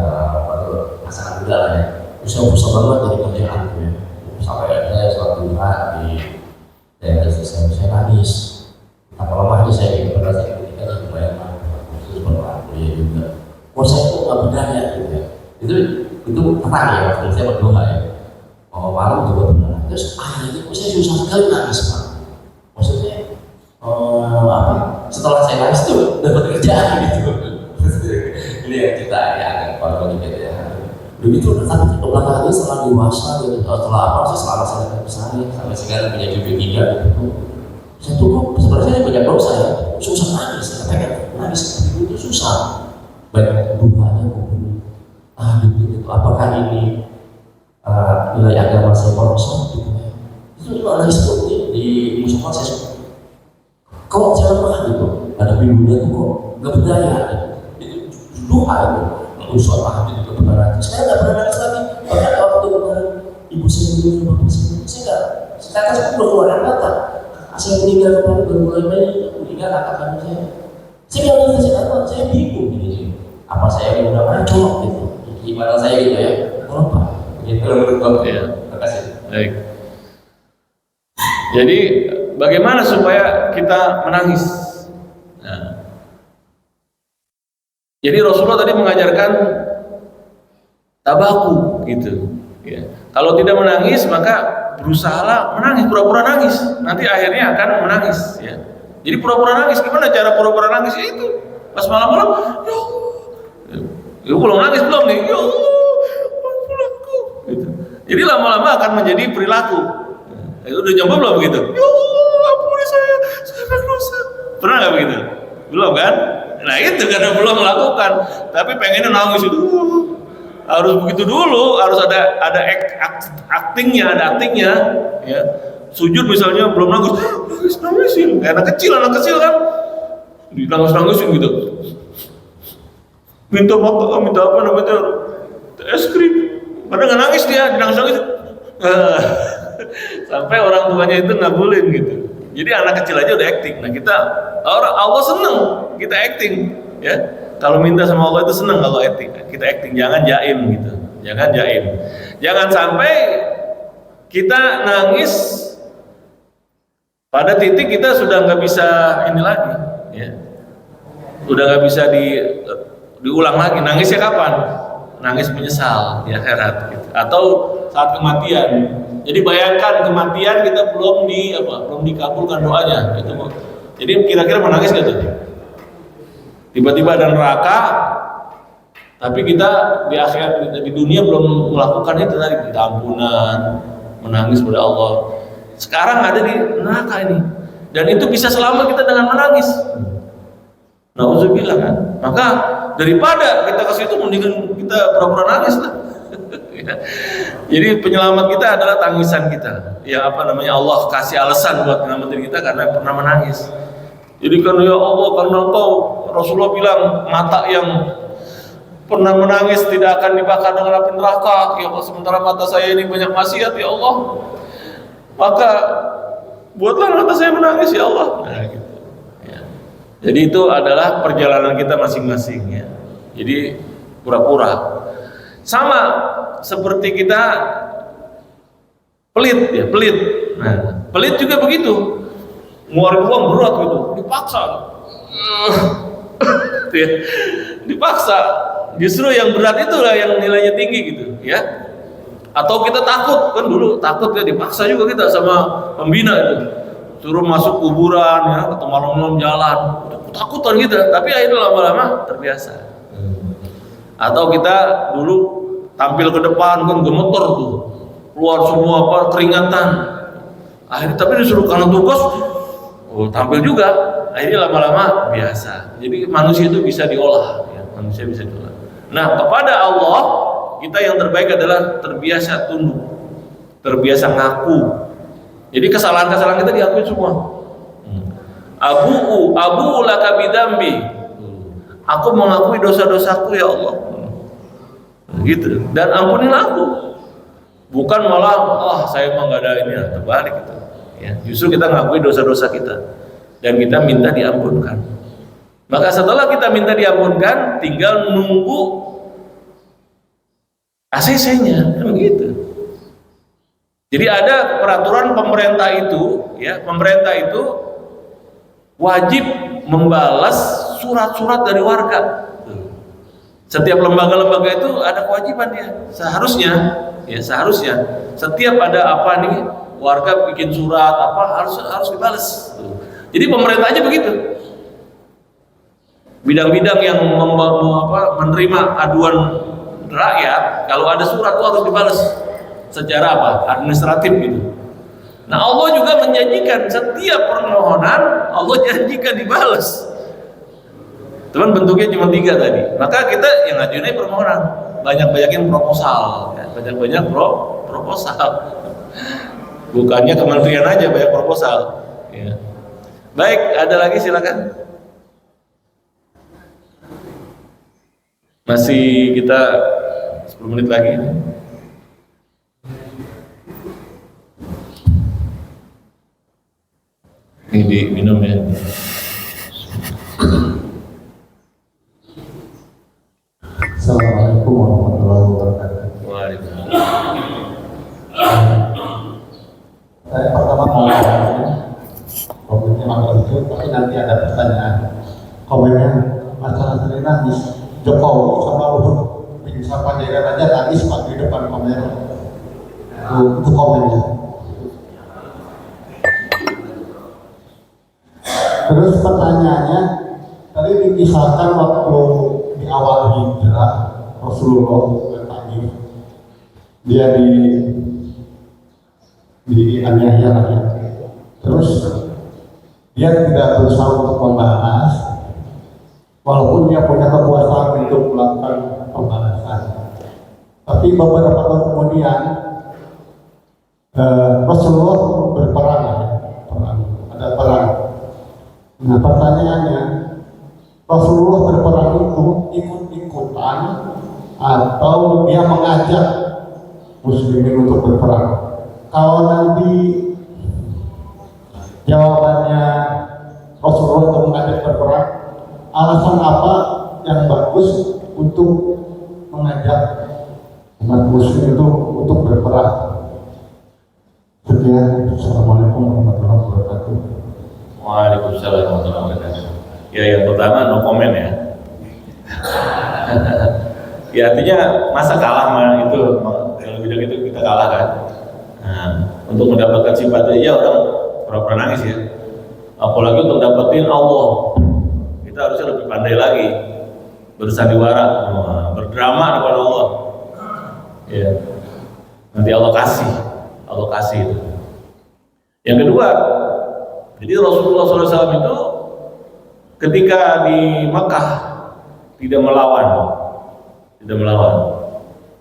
masakan muda lah ya, bisa susah banget dari kerjaan ya, sampai saya suatu hari di daerah saya nangis, apa lemahnya saya gitu, karena saya ketika lumayan khusus berlaku ya juga. Kok saya tuh nggak berdaya gitu ya, itu terang ya waktu saya berdoa ya. Oh, malam juga benar. Terus akhirnya kok saya susah sekali nangis Pak. Maksudnya setelah saya nangis tuh dapat kerjaan gitu. Ini yang kita ya agak kalau gitu ya. Begitu tapi belakangan ini setelah dewasa gitu, setelah selama saya besar sampai sekarang punya cucu 3 gitu. Saya tuh kok sebenarnya banyak dosa ya. Susah nangis, pengen nangis itu susah. Baik duhanya maupun gitu. Apakah ini nilai agama saya korosot gitu ya. Itu juga lagi seperti di musola saya kok jangan pernah gitu ada dunia tuh kok gak berdaya gitu. Itu doa itu usul paham itu benar. Saya gak pernah nangis lagi Bahkan waktu kemarin ibu saya meninggal, bapak saya kakak saya baru keluar air mata. Kakak saya meninggal kemarin baru mulai bayi, meninggal kakak kandung saya. Saya nggak ngerti saya bingung gitu. Apa saya ini udah ngaco gitu? Gimana saya gitu ya? Kenapa? Gitu menurut bapak. Ya. Terima kasih. Baik. Jadi bagaimana supaya kita menangis? Nah. Jadi Rasulullah tadi mengajarkan tabaku gitu. Ya. Kalau tidak menangis maka berusahalah menangis, pura-pura nangis. Nanti akhirnya akan menangis. Ya. Jadi pura-pura nangis, gimana cara pura-pura nangis? Ya itu pas malam-malam, ya Allah, ya belum nangis belum nih, ya Allah, ampun. Gitu. Jadi lama-lama akan menjadi perilaku. Itu udah nyoba belum begitu? Ya Allah, ampuni saya berdosa. Pernah nggak begitu? Belum kan? Nah itu karena belum melakukan, tapi pengennya nangis itu. Harus begitu dulu, harus ada aktingnya, ya. Sujud misalnya belum nangisin, kayak anak kecil kan, nangis-nangisin gitu. Minta apa namanya, es krim, padahal nggak nangis dia, nangis. Sampai orang tuanya itu ngabulin gitu. Jadi anak kecil aja udah acting. Nah kita, Allah seneng kita acting, ya. Kalau minta sama Allah itu senang kalau acting. Kita acting, jangan jaim gitu. Jangan jaim. Jangan sampai kita nangis pada titik kita sudah nggak bisa ini lagi, ya. Udah nggak bisa diulang lagi. Nangisnya kapan? Nangis menyesal di akhirat gitu. Atau saat kematian. Jadi bayangkan kematian kita belum dikabulkan doanya gitu. Jadi kira-kira menangis nggak tuh? Tiba-tiba ada neraka, tapi kita di akhirat, di dunia belum melakukan itu tadi, minta ampunan, menangis pada Allah. Sekarang ada di neraka ini, dan itu bisa selamat kita dengan menangis. Nauzubillah kan. Maka daripada kita ke situ, mendingan kita pura-pura nangis lah. Jadi penyelamat kita adalah tangisan kita. Ya Allah kasih alasan buat menyelamatin kita karena pernah menangis. Jadi kan ya Allah, karena Engkau, Rasulullah bilang, mata yang pernah menangis tidak akan dibakar dengan api neraka. Ya Allah, sementara mata saya ini banyak maksiat ya Allah, maka buatlah mata saya menangis ya Allah. Nah, gitu. Ya. Jadi itu adalah perjalanan kita masing-masing ya. Jadi pura-pura. Sama seperti kita pelit ya, pelit. Nah, pelit juga begitu. Ngeluarin uang berat gitu, dipaksa. Dipaksa. Justru yang berat itulah yang nilainya tinggi gitu, ya. Atau kita takut, kan dulu takut ya, dipaksa juga kita sama pembina itu. Suruh masuk kuburan ya, atau malam-malam jalan. Takutan kita, tapi akhirnya lama-lama terbiasa. Atau kita dulu tampil ke depan kan gemeter tuh. Keluar semua keringatan. Akhirnya tapi disuruh karena tugas tampil juga, akhirnya lama-lama biasa. Jadi manusia itu bisa diolah, ya. Manusia bisa diolah. Nah, kepada Allah kita yang terbaik adalah terbiasa tunduk, terbiasa ngaku. Jadi kesalahan-kesalahan kita diakui semua. Abu laka bidambi. Aku mengakui dosa-dosaku ya Allah. Gitu. Dan ampunilah aku. Bukan malah saya emang nggak ada ini, terbalik gitu. Ya, justru kita ngakui dosa-dosa kita dan kita minta diampunkan. Maka setelah kita minta diampunkan, tinggal nunggu ACC-nya, kan begitu. Jadi ada peraturan pemerintah itu, ya, pemerintah itu wajib membalas surat-surat dari warga. Setiap lembaga-lembaga itu ada kewajiban dia, seharusnya setiap ada apa nih, warga bikin surat apa harus dibalas. Jadi pemerintah aja begitu. Bidang-bidang yang menerima aduan rakyat, kalau ada surat itu harus dibalas secara administratif gitu. Nah, Allah juga menjanjikan setiap permohonan Allah janjikan dibalas. Teman bentuknya cuma 3 tadi. Maka kita yang ngajuin permohonan, banyak-banyakin proposal, ya. Banyak-banyak proposal. Bukannya kementerian aja banyak proposal. Ya. Baik, ada lagi silakan. Masih kita 10 menit lagi. Ini diminum ya. Assalamualaikum warahmatullahi wabarakatuh. Waalaikumsalam. Saya pertama mau tanya, komennya masalah itu, tapi nanti ada pertanyaan. Komennya masalah sering nangis. Jokowi sama Luhut bisa panjaikan aja nangis di depan kamera. Itu komennya. Terus pertanyaannya, tadi dikisahkan waktu di awal hijrah Rasulullah bertanya, dia dianiaya ya. Terus dia tidak berusaha untuk membahas, walaupun dia punya kekuasaan untuk melakukan pembahasan. Tapi beberapa tahun kemudian Rasulullah berperang, ada perang. Nah pertanyaannya, Rasulullah berperang itu ikut-ikutan atau dia mengajak muslimin untuk berperang? Kalau nanti jawabannya Rasulullah itu mengajak berperang, alasan apa yang bagus untuk mengajak umat muslim itu untuk berperang? Sekian, Assalamualaikum warahmatullahi wabarakatuh. Waalaikumsalam warahmatullahi wabarakatuh. Ya, yang pertama no comment ya. Ya artinya masa kalah mah itu, kalau bidang itu kita kalah kan. Nah, untuk mendapatkan simpati ya orang pura-pura nangis ya. Apalagi untuk dapetin Allah, kita harusnya lebih pandai lagi bersandiwara, berdrama depan Allah. Ya, nanti Allah kasih itu. Yang kedua, jadi Rasulullah SAW itu ketika di Makkah tidak melawan.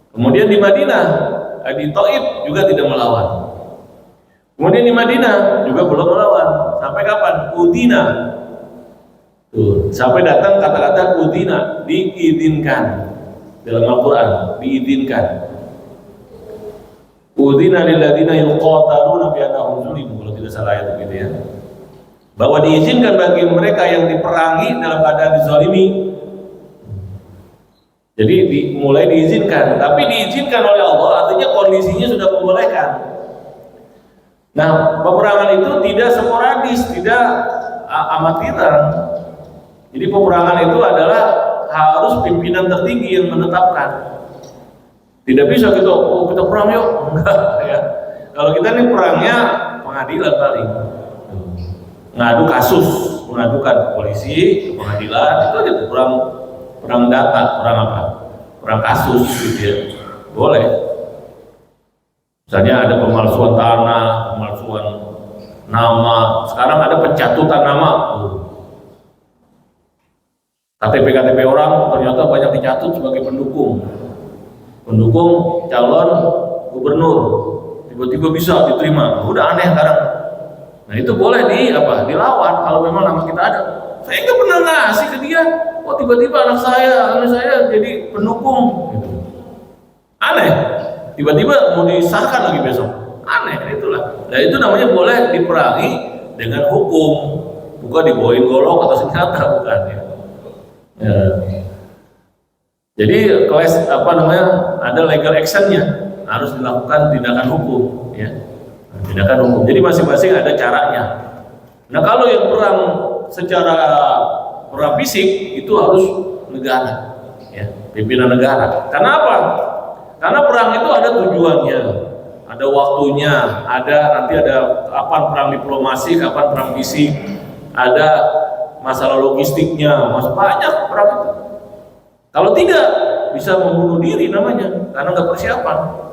Kemudian di Madinah, di Taif juga tidak melawan. Kemudian di Madinah juga belum melawan. Sampai kapan? Udina. Tuh, sampai datang kata-kata udina, diizinkan dalam Al-Quran, diizinkan. Udina lilladzina yuqataluna bi annahum zulimu, kalau tidak salah ayat begitu ya. Bahwa diizinkan bagi mereka yang diperangi dalam keadaan dizalimi. Jadi mulai diizinkan, tapi diizinkan oleh Allah artinya kondisinya sudah membolehkan. Nah, peperangan itu tidak sporadis, tidak amatiran. Jadi peperangan itu adalah harus pimpinan tertinggi yang menetapkan. Tidak bisa kita perang yuk, enggak ya. Kalau kita ini perangnya pengadilan paling. Ngadu kasus, mengadukan polisi, pengadilan, itu aja perang data, perang kasus gitu ya, boleh. Misalnya ada pemalsuan tanah, pemalsuan nama, sekarang ada pencatutan nama. KTP orang ternyata banyak dicatut sebagai pendukung calon gubernur, tiba-tiba bisa diterima, udah aneh sekarang. Nah itu boleh dilawan kalau memang nama kita ada. Saya nggak pernah ngasih ke dia, kok tiba-tiba anak saya jadi pendukung, gitu. Aneh. Tiba-tiba mau disahkan lagi besok, aneh itulah. Nah itu namanya boleh diperangi dengan hukum, bukan dibawain golok atau senjata, bukan ya. Ya. Jadi kelas ada legal actionnya, harus dilakukan tindakan hukum ya. Tindakan hukum. Jadi masing-masing ada caranya. Nah kalau yang perang secara perang fisik itu harus negara, ya, pimpinan negara. Karena apa? Karena perang itu ada tujuannya, ada waktunya, nanti ada kapan perang diplomasi, kapan perang fisik, ada masalah logistiknya, banyak perang itu. Kalau tidak bisa membunuh diri namanya, karena nggak persiapan.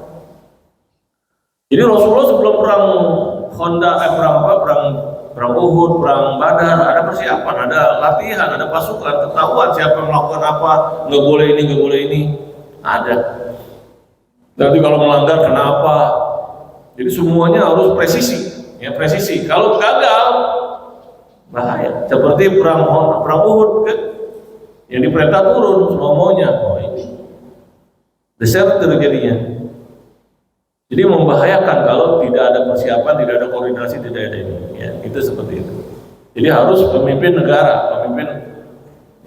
Jadi Rasulullah sebelum perang perang Uhud, perang Badar, ada persiapan, ada latihan, ada pasukan, ketahuan siapa yang melakukan apa, nggak boleh ini, ada. Nanti kalau melanggar kenapa? Jadi semuanya harus presisi, ya presisi. Kalau gagal bahaya. Seperti perang Uhud kan, yang diperintah turun semua maunya, ini deserter jadinya. Jadi membahayakan kalau tidak ada persiapan, tidak ada koordinasi, tidak ada ini. Ya, itu seperti itu. Jadi harus pemimpin negara, pemimpin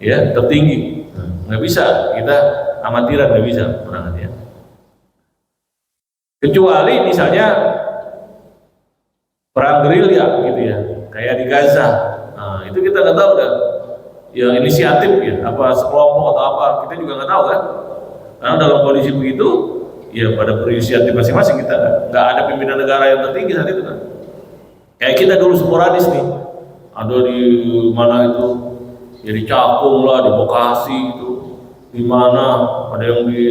ya tertinggi. Nggak bisa kita amatiran, nggak bisa perangannya. Kecuali misalnya perang gerilya gitu ya, kayak di Gaza. Nah, itu kita nggak tahu kan, ya inisiatif ya, apa sekelompok atau apa, kita juga nggak tahu kan. Karena dalam kondisi begitu, ya pada berinisiatif masing-masing, kita nggak ada pimpinan negara yang tertinggi saat itu kan. Kayak kita dulu sporadis nih, ada di mana itu, ya di Cakung lah, di Bekasi itu, di mana ada yang di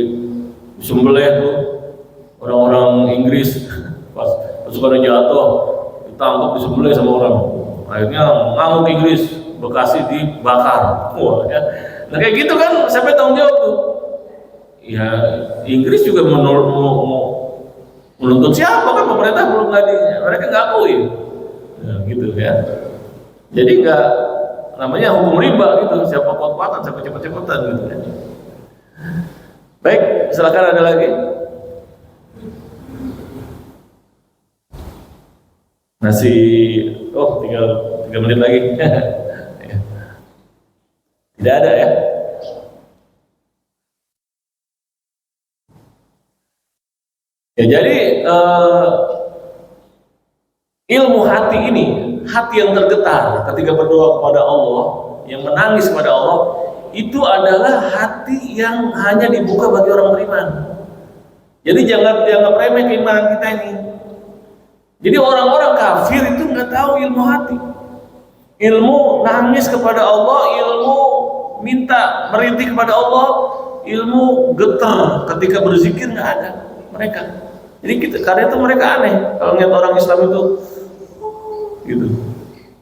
Sembeleh tuh, orang-orang Inggris pas pasukan jatuh ditangkap disembelih sama orang, akhirnya ngamuk Inggris, Bekasi dibakar. Wah, ya. Nah kayak gitu kan, siapa yang tanggung jawab tuh? Ya Inggris juga menuntut siapa kan, pemerintah belum mereka nggak akui, ya, gitu ya. Jadi nggak, namanya hukum rimba gitu, siapa kuat-kuatan, siapa cepet-cepetan gitu ya. Baik, silakan ada lagi. Masih, tinggal 3 menit lagi. Tidak ada ya. Ya jadi ilmu hati ini, hati yang tergetar ketika berdoa kepada Allah, yang menangis kepada Allah, itu adalah hati yang hanya dibuka bagi orang beriman. Jadi jangan dianggap remeh keimanan kita ini. Jadi orang-orang kafir itu nggak tahu ilmu hati, ilmu nangis kepada Allah, ilmu minta merintih kepada Allah, ilmu getar ketika berzikir, nggak ada mereka. Jadi karena itu mereka aneh kalau lihat orang Islam itu gitu,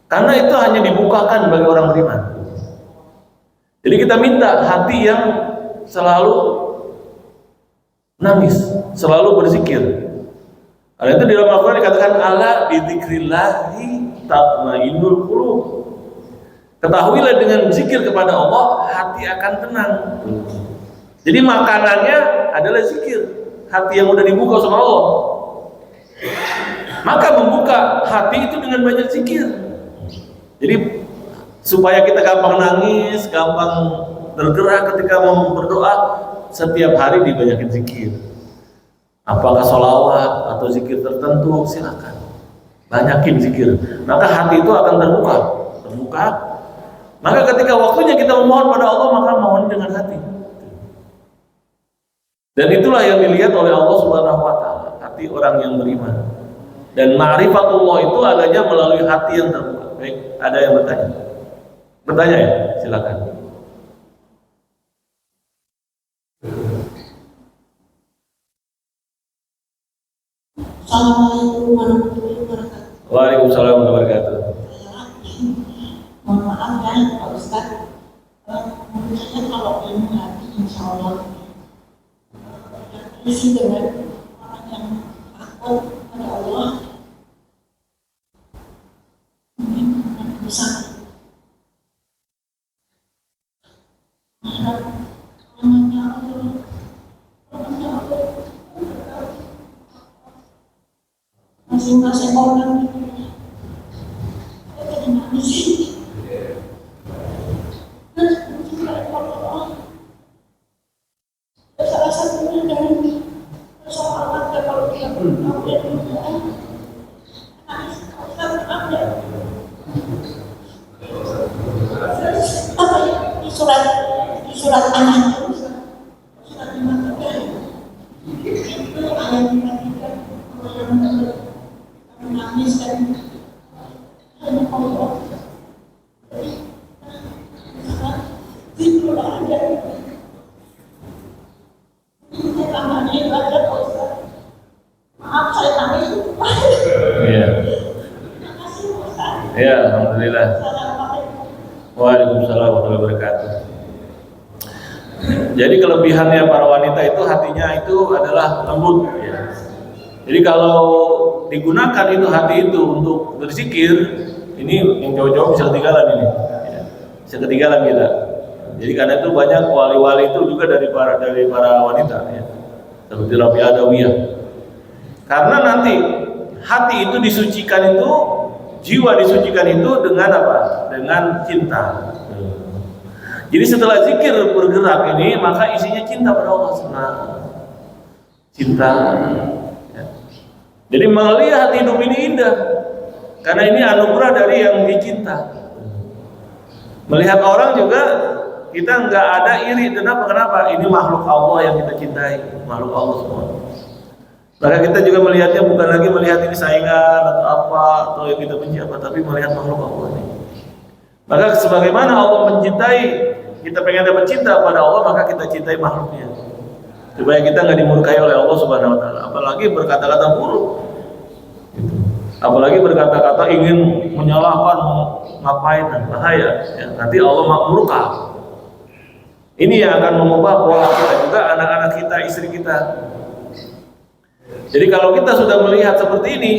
karena itu hanya dibukakan bagi orang beriman. Jadi kita minta hati yang selalu nangis, selalu berzikir. Karena itu di dalam Al-Quran dikatakan ala bidzikrillahi tatmainnul qulub. Ketahuilah dengan zikir kepada Allah hati akan tenang. Jadi makanannya adalah zikir, hati yang udah dibuka sama Allah. Maka membuka hati itu dengan banyak zikir. Jadi supaya kita gampang nangis, gampang tergerak ketika mau berdoa, setiap hari dibanyakin zikir. Apakah sholawat atau zikir tertentu, silakan banyakin zikir. Maka hati itu akan terbuka. Maka ketika waktunya kita memohon pada Allah, maka mohon dengan hati. Dan itulah yang dilihat oleh Allah Subhanahu wa taala, hati orang yang beriman. Dan ma'rifatullah itu adanya melalui hati yang terbuka. Baik, ada yang bertanya? Bertanya ya, silakan. Assalamualaikum warahmatullahi wabarakatuh. Waalaikumsalam warahmatullahi wabarakatuh. Mohon maaf ya Pak Ustaz, menurut saya kalau ilmu hati insya Allah terisi dengan orang yang takut pada Allah, mungkin akan bisa harap namanya Allah, masing-masing orang itu nangis. Salah satunya dari persoalan kalau dia berdoa nangis ada apa ya di surat An-Nahl surat 53 itu ayat 53 menangis dan hanya Allah. Itu ada. Ini namanya ibadah Ustaz. Maaf saya nangis. Iya. Terima kasih Ustaz. Ya, alhamdulillah. Assalamualaikum. Waalaikumsalam warahmatullahi wabarakatuh. Jadi kelebihannya para wanita itu hatinya itu adalah lembut ya. Jadi kalau digunakan itu hati itu untuk berzikir, ini yang cowok-cowok bisa ketinggalan ini, ya. Bisa ketinggalan kita. Jadi karena itu banyak wali-wali itu juga dari para wanita, ya. Seperti Rabi Adawiyah. Karena nanti hati itu disucikan itu, jiwa disucikan itu dengan apa? dengan cinta. Jadi setelah zikir bergerak ini, maka isinya cinta pada Allah Subhanahu. Cinta. Ya. Jadi melihat hidup ini indah, karena ini anugerah dari yang dicinta. Melihat orang juga kita nggak ada iri. Kenapa? Ini makhluk Allah yang kita cintai, makhluk Allah semua. Maka kita juga melihatnya bukan lagi melihat ini saingan atau apa atau yang kita benci apa, tapi melihat makhluk Allah ini. Maka sebagaimana Allah mencintai, kita pengen dapat cinta pada Allah, maka kita cintai makhluknya. Supaya kita nggak dimurkai oleh Allah Subhanahu Wa Taala. Apalagi berkata-kata buruk, gitu. Apalagi berkata-kata ingin menyalahkan, ngapain, bahaya. Ya, nanti Allah murka. Ini yang akan mengubah pola kita juga, anak-anak kita, istri kita. Jadi kalau kita sudah melihat seperti ini,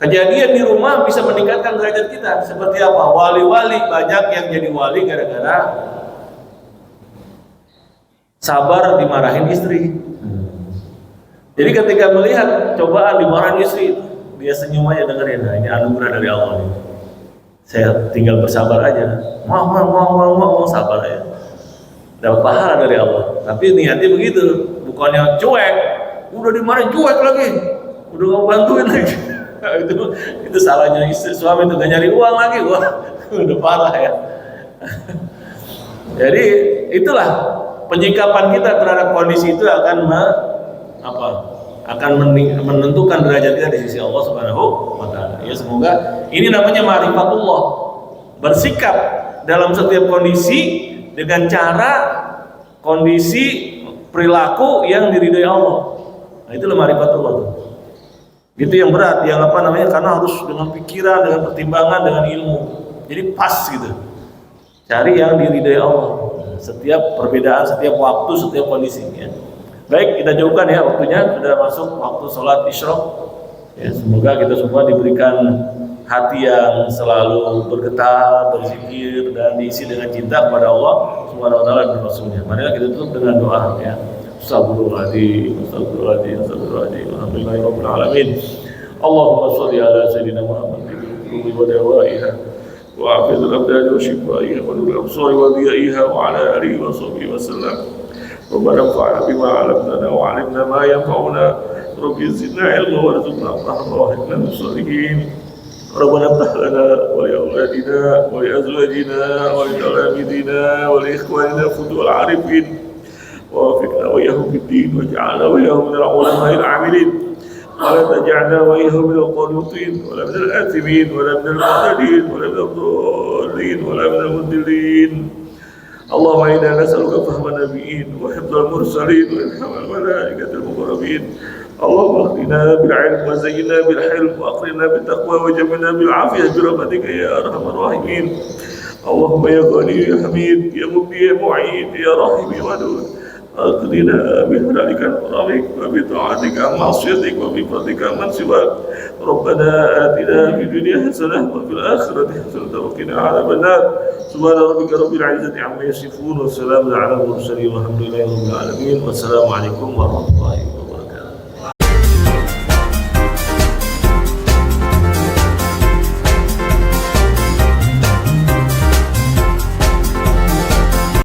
kejadian di rumah bisa meningkatkan derajat kita. Seperti apa? Wali-wali banyak yang jadi wali gara-gara sabar dimarahin istri. Jadi ketika melihat cobaan dimarahin istri, dia senyum aja dengerin. Nah, ini anugerah dari Allah nih. Saya tinggal bersabar aja. Mau sabar aja. Dapat pahala dari Allah. Tapi niatnya begitu, bukannya cuek. Udah dimarahin cuek lagi, udah nggak bantuin lagi. itu salahnya istri, suami itu gak nyari uang lagi, wah udah parah ya. Jadi itulah penyikapan kita terhadap kondisi itu akan menentukan derajat kita di sisi Allah Subhanahu Wa Taala. Ya, semoga ini namanya ma'rifatullah, bersikap dalam setiap kondisi dengan cara kondisi perilaku yang diridhoi Allah. Nah, itulah ma'rifatullah tuh. Itu yang berat, yang karena harus dengan pikiran, dengan pertimbangan, dengan ilmu. Jadi pas gitu. Cari yang diridhoi Allah. Setiap perbedaan, setiap waktu, setiap kondisi ya. Baik, kita jauhkan ya waktunya, sudah masuk waktu sholat isyraq. Ya, semoga kita semua diberikan hati yang selalu bergetar, berzikir dan diisi dengan cinta kepada Allah Subhanahu Wa Taala dan Rasulnya. Mari kita tutup dengan doa ya. Astagfirullahaladzim, alhamdulillahirabbil alamin. Allahumma shalli ala sayyidina Muhammad wa dawaiha wa afiz al-abdad wa shifaiha wa nur al-absar wa dhiyaiha wa ala alihi wa sahbihi wa sallam. Rabbana fa'ala bima 'allamtana wa 'allimna ma yanfa'una. Rabbi zidna ilma warzuqna rahmatan wa hikmatan bis-salihin. Rabbana iftah lana wa li awladina wa li azwajina wa li talamidina wa li ikhwanina futuhal 'arifin. ووفقنا وإياهم في الدين واجعلنا وإياهم من العلماء العاملين ولا تجعلنا وإياهم من القانوطين ولا من الآثمين ولا من المعتدين ولا من الضالين ولا من المضلين. اللهم إنا نسألك فهم النبيين وحفظ المرسلين وإلهام الملائكة المقربين. اللهم اهدنا بالعلم وزينا بالحلم وأكرمنا بالتقوى وجملنا بالعافية برحمتك يا أرحم الراحمين. اللهم يا غني يا حميد يا مبدي يا معيد يا رحيم يا ودود أغننا بحلالك وحرامك وبطاعتك عن معصيتك وبفضلك عن سواك. ربنا آتنا في الدنيا حسنة وفي الآخرة حسنة وقنا عذاب النار. سبحان ربك رب العزة عما يصفون وسلام على المرسلين والحمد لله رب العالمين والسلام عليكم ورحمة الله وبركاته.